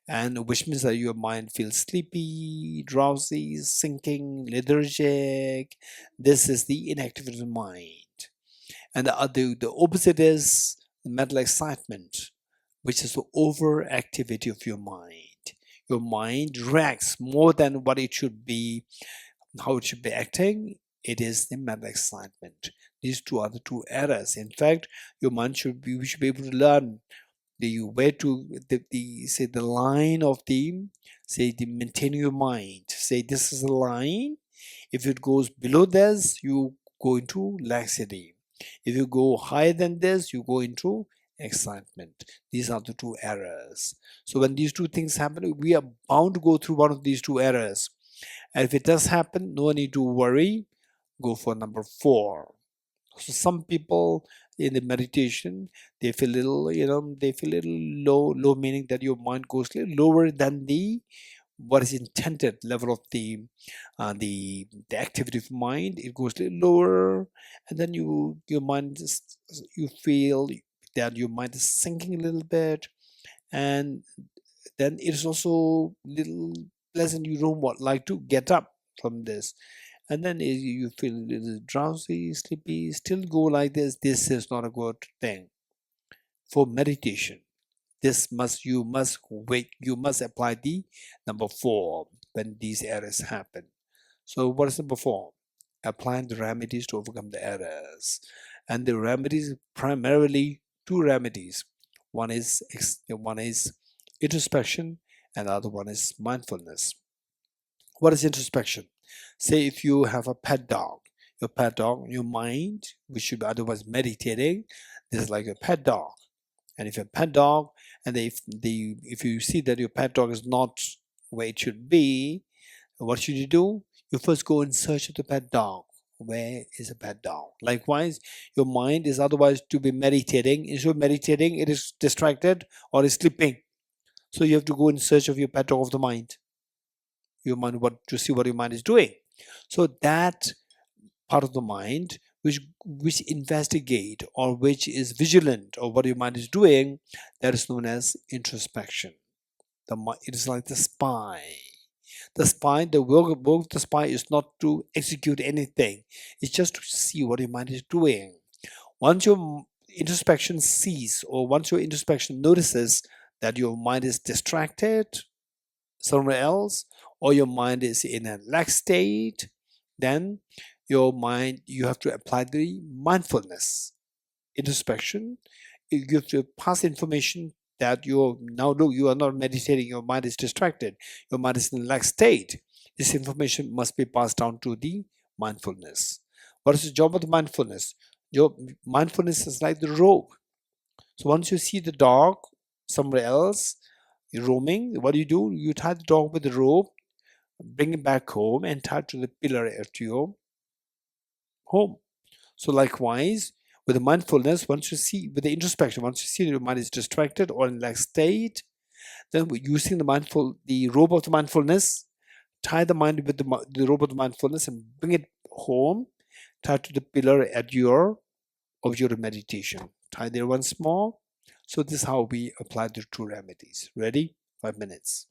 and which means that your mind feels sleepy, drowsy, sinking, lethargic. This is the inactivity of the mind. And the opposite is mental excitement, which is the overactivity of your mind. Your mind reacts more than what it should be, how it should be acting. It is the mental excitement. These two are the two errors. In fact, your mind should be, we should be able to learn the way to say the line of the, say, the maintaining your mind. Say this is a line. If it goes below this, you go into laxity. If you go higher than this, you go into excitement. These are the two errors. So when these two things happen, we are bound to go through one of these two errors. And if it does happen, no need to worry. Go for number 4. So some people in the meditation, they feel little, they feel a little low, meaning that your mind goes a little lower than the what is intended level of the activity of mind. It goes a little lower, and then your mind just, you feel that your mind is sinking a little bit, and then it is also little pleasant. You don't like to get up from this, and then you feel a little drowsy, sleepy. Still go like this. This is not a good thing for meditation. You must wait, you must apply the number 4 when these errors happen. So what is number 4? Applying the remedies to overcome the errors. And the remedies, primarily 2 remedies. One is introspection, and the other one is mindfulness. What is introspection? Say if you have a pet dog, your mind, which should be otherwise meditating, this is like a pet dog. And if your pet dog, and if you see that your pet dog is not where it should be, what should you do? You first go in search of the pet dog. Where is a pet dog? Likewise, your mind is otherwise to be meditating. Instead of meditating, it is distracted or is sleeping. So you have to go in search of your pet dog of the mind. Your mind, to see what your mind is doing. So that part of the mind which investigate or which is vigilant of what your mind is doing, that is known as introspection. It is like the spy. The work of the spy is not to execute anything. It's just to see what your mind is doing. Once your introspection sees, or once your introspection notices that your mind is distracted somewhere else, or your mind is in a lax state, then you have to apply the mindfulness introspection. You have to pass information that you are not meditating, your mind is distracted, your mind is in a lax state. This information must be passed down to the mindfulness. What is the job of the mindfulness? Your mindfulness is like the rope. So once you see the dog somewhere else roaming, what do? You tie the dog with the rope, bring it back home, and tie it to the pillar at your home. So likewise, with the mindfulness, once you see, with the introspection, once you see that your mind is distracted or in lax state, then using the rope of the mindfulness, tie the mind with the rope of the mindfulness and bring it home, tie to the pillar at your meditation. Tie there once more. So this is how we apply the 2 remedies. Ready? 5 minutes.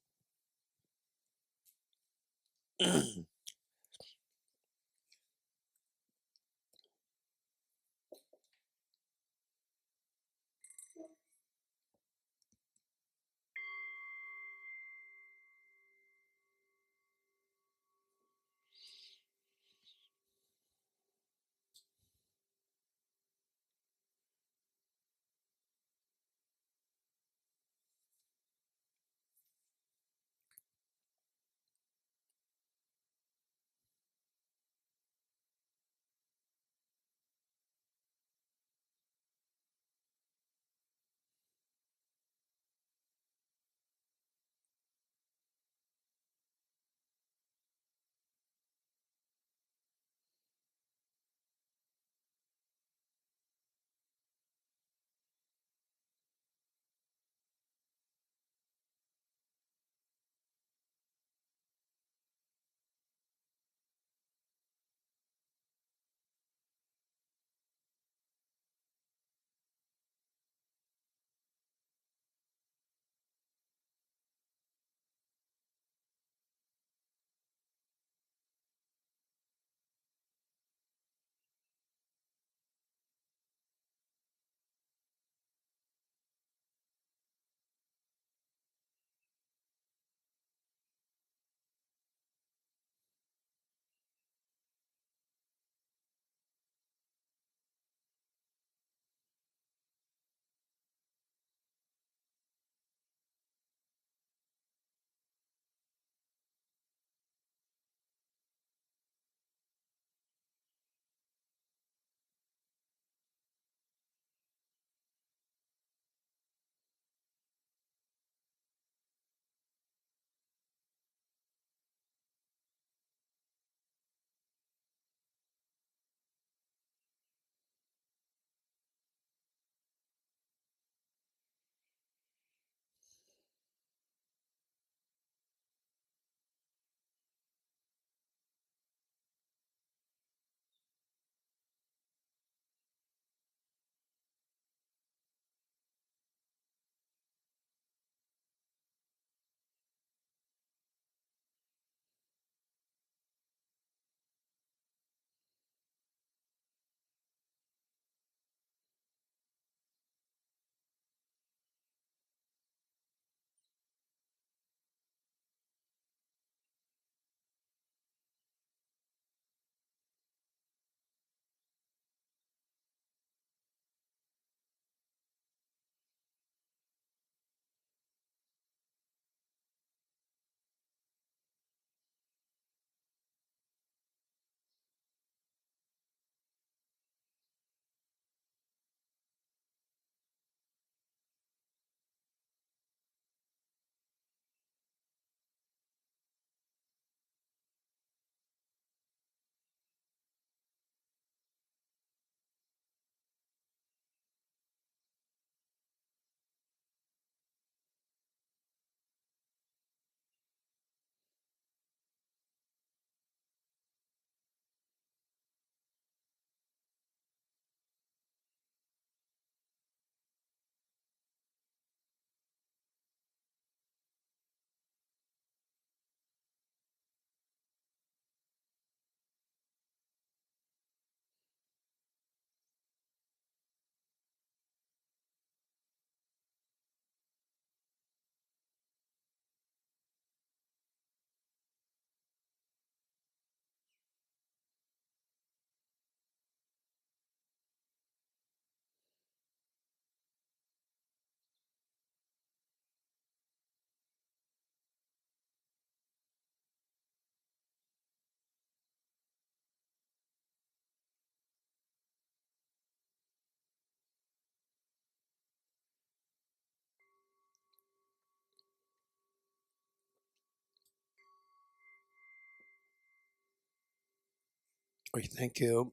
Okay, thank you.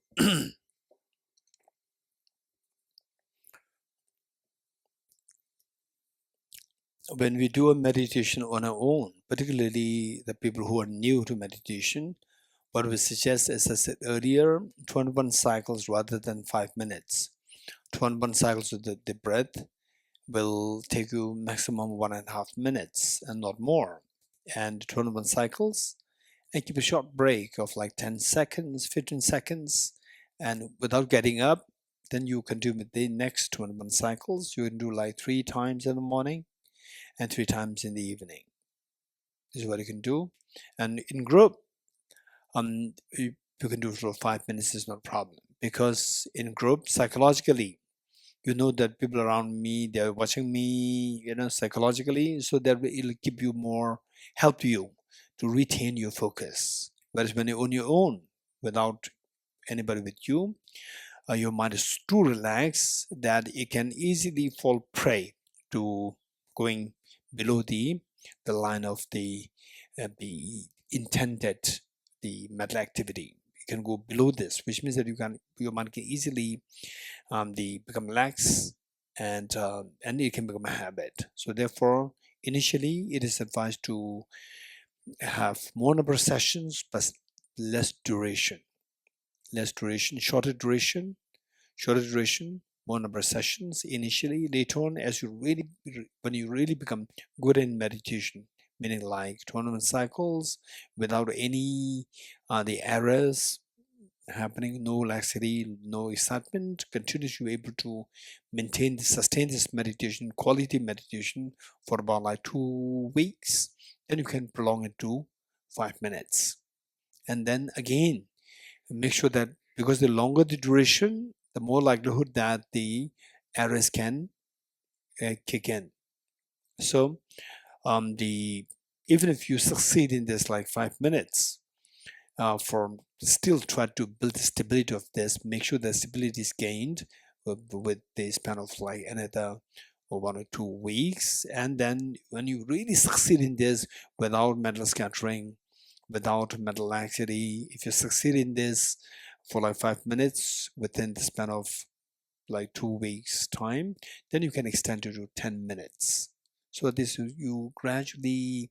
When we do a meditation on our own, particularly the people who are new to meditation, what we suggest, as I said earlier, 21 cycles rather than 5 minutes. 21 cycles of the breath will take you maximum 1.5 minutes and not more. And 21 cycles, and keep a short break of like 10 seconds, 15 seconds, and without getting up, then you can do the next 21 cycles. You can do like 3 times in the morning and 3 times in the evening. This is what you can do. And in group, you can do it for 5 minutes is not a problem, because in group, psychologically, you know that people around me, they're watching me, psychologically, so that it'll keep you more, help you to retain your focus. Whereas when you're on your own, without anybody with you, your mind is too relaxed that it can easily fall prey to going below the line of the intended, the mental activity. You can go below this, which means that your mind can easily become lax, and it can become a habit. So therefore, initially, it is advised to have more number of sessions, but less duration. Shorter duration, more number of sessions initially. Later on, when you really become good in meditation, meaning like tournament cycles, without any the errors happening, no laxity, no excitement, continuously able to sustain this meditation, quality meditation, for about like 2 weeks. Then you can prolong it to 5 minutes. And then again, make sure that, because the longer the duration, the more likelihood that the errors can kick in. So even if you succeed in this like 5 minutes, still try to build the stability of this, make sure the stability is gained with the span of like another 1 or 2 weeks. And then when you really succeed in this, without mental scattering, without mental laxity, if you succeed in this for like 5 minutes within the span of like 2 weeks time, then you can extend it to 10 minutes. So this, you gradually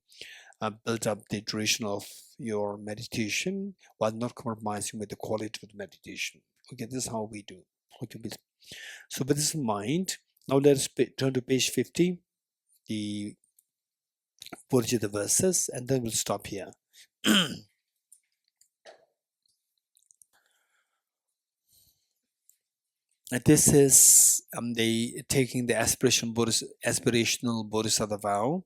build up the duration of your meditation while not compromising with the quality of the meditation. Okay, this is how we do. Okay, so with this in mind, now let us turn to page 50, the Purja verses, and then we'll stop here. This is taking the aspirational Bodhisattva vow,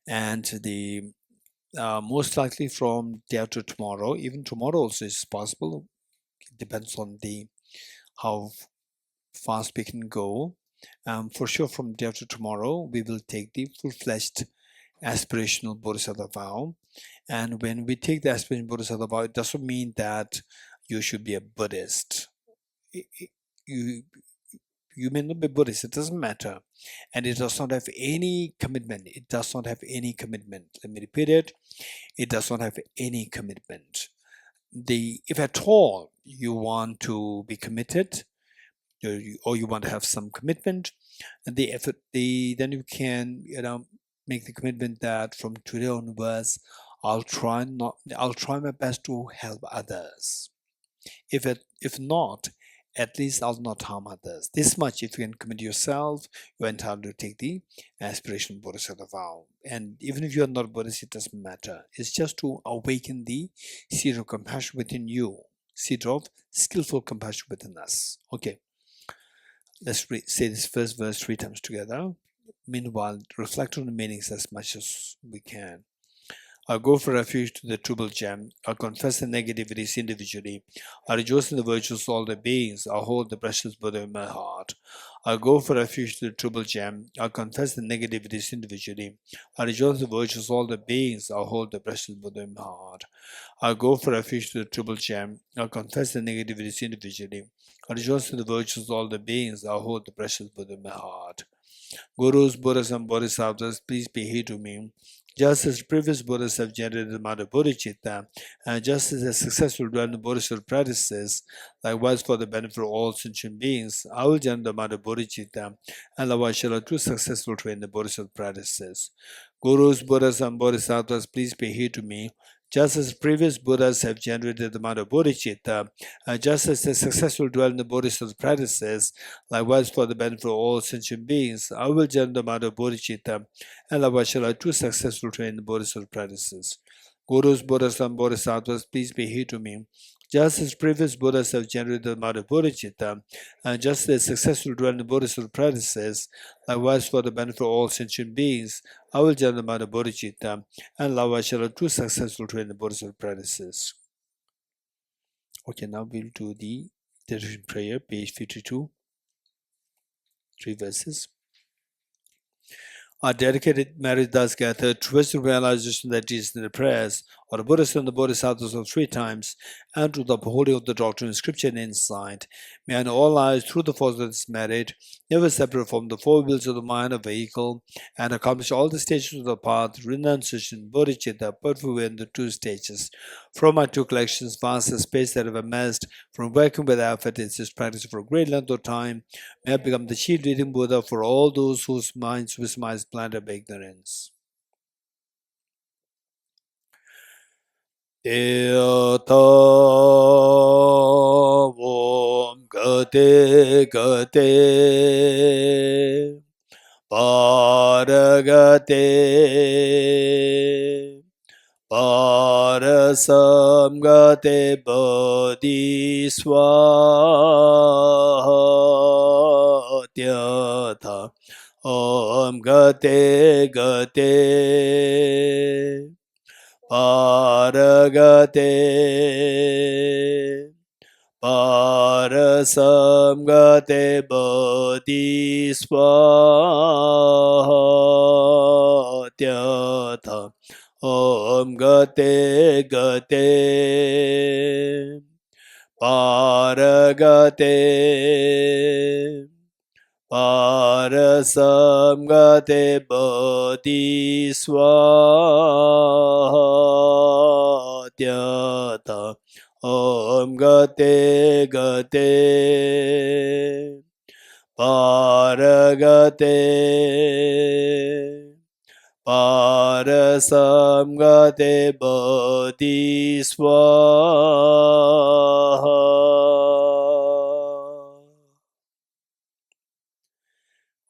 and the most likely from day after tomorrow. Even tomorrow also is possible. It depends on how fast we can go. For sure, from day after tomorrow, we will take the full-fledged aspirational Bodhisattva vow. And when we take the aspirational Bodhisattva vow, it doesn't mean that you should be a Buddhist. You may not be Buddhist, it doesn't matter. And it does not have any commitment. It does not have any commitment. Let me repeat it. It does not have any commitment. If at all you want to be committed, or you want to have some commitment, and then you can make the commitment that from today onwards, I'll try my best to help others. If not, at least I'll not harm others. This much, if you can commit yourself, you're entitled to take the aspiration Bodhisattva vow. And even if you're not Buddhist, it doesn't matter. It's just to awaken the seed of compassion within you, seed of skillful compassion within us. Okay, let's say this first verse 3 times together. Meanwhile, reflect on the meanings as much as we can. I go for refuge to the triple gem. I confess the negativities individually. I rejoice in the virtues of all the beings. I hold the precious Buddha in my heart. I go for refuge to the triple gem. I confess the negativities individually. I rejoice in the virtues of all the beings. I hold the precious Buddha in my heart. I go for refuge to the triple gem. I confess the negativities individually. I rejoice in the virtues of all the beings. I hold the precious Buddha in my heart. Gurus, Buddhas, and Bodhisattvas, please be here to me. Just as previous Buddhas have generated the amount of bodhicitta, and just as the successful dwelling Bodhisattva practices, likewise for the benefit of all sentient beings, I will generate the amount of bodhicitta, and likewise shall too successful train the Bodhisattva practices. Gurus, Buddhas, and Bodhisattvas, please pay heed to me. Just as previous Buddhas have generated the amount of bodhicitta, and just as the successful dwell in the Bodhisattva practices, likewise for the benefit of all sentient beings, I will generate the amount of bodhicitta, and likewise shall I too successful train the Bodhisattva practices. Gurus, Buddhas, and Bodhisattvas, please be heed to me. Just as previous Buddhas have generated the amount of bodhicitta, and just as successful dwell in the Bodhisattva practices, likewise for the benefit of all sentient beings, I will generate the amount of bodhicitta, and likewise shall I too successful train the Bodhisattva practices. Okay, now we'll do the dedication prayer, page 52, 3 verses. Our dedicated marriage thus gathered towards the realization that Jesus in the prayers of the Buddhas and the Bodhisattvas of 3 times, and to the upholding of the doctrine of scripture and insight, may in all lives through the force of this merit, never separate from the 4 wheels of the mind or vehicle, and accomplish all the stages of the path, renunciation, bodhicitta, perfect in the 2 stages. From my 2 collections, vast the space that I have amassed from working with effort in this practice for a great length of time, may I become the chief leading Buddha for all those whose minds is planted by ignorance. Yata Om Gate Gate Paragate Parasamgate Bodhiswatyatha Om Gate Gate Paragate Parasamgate Bodhiswatyatha Om Gate Gate Paragate Parasamgate Bodhiswatyatha Om Gate Gate Paragate Parasamgate Bodhiswaha.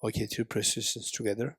Okay, 2 precisions together.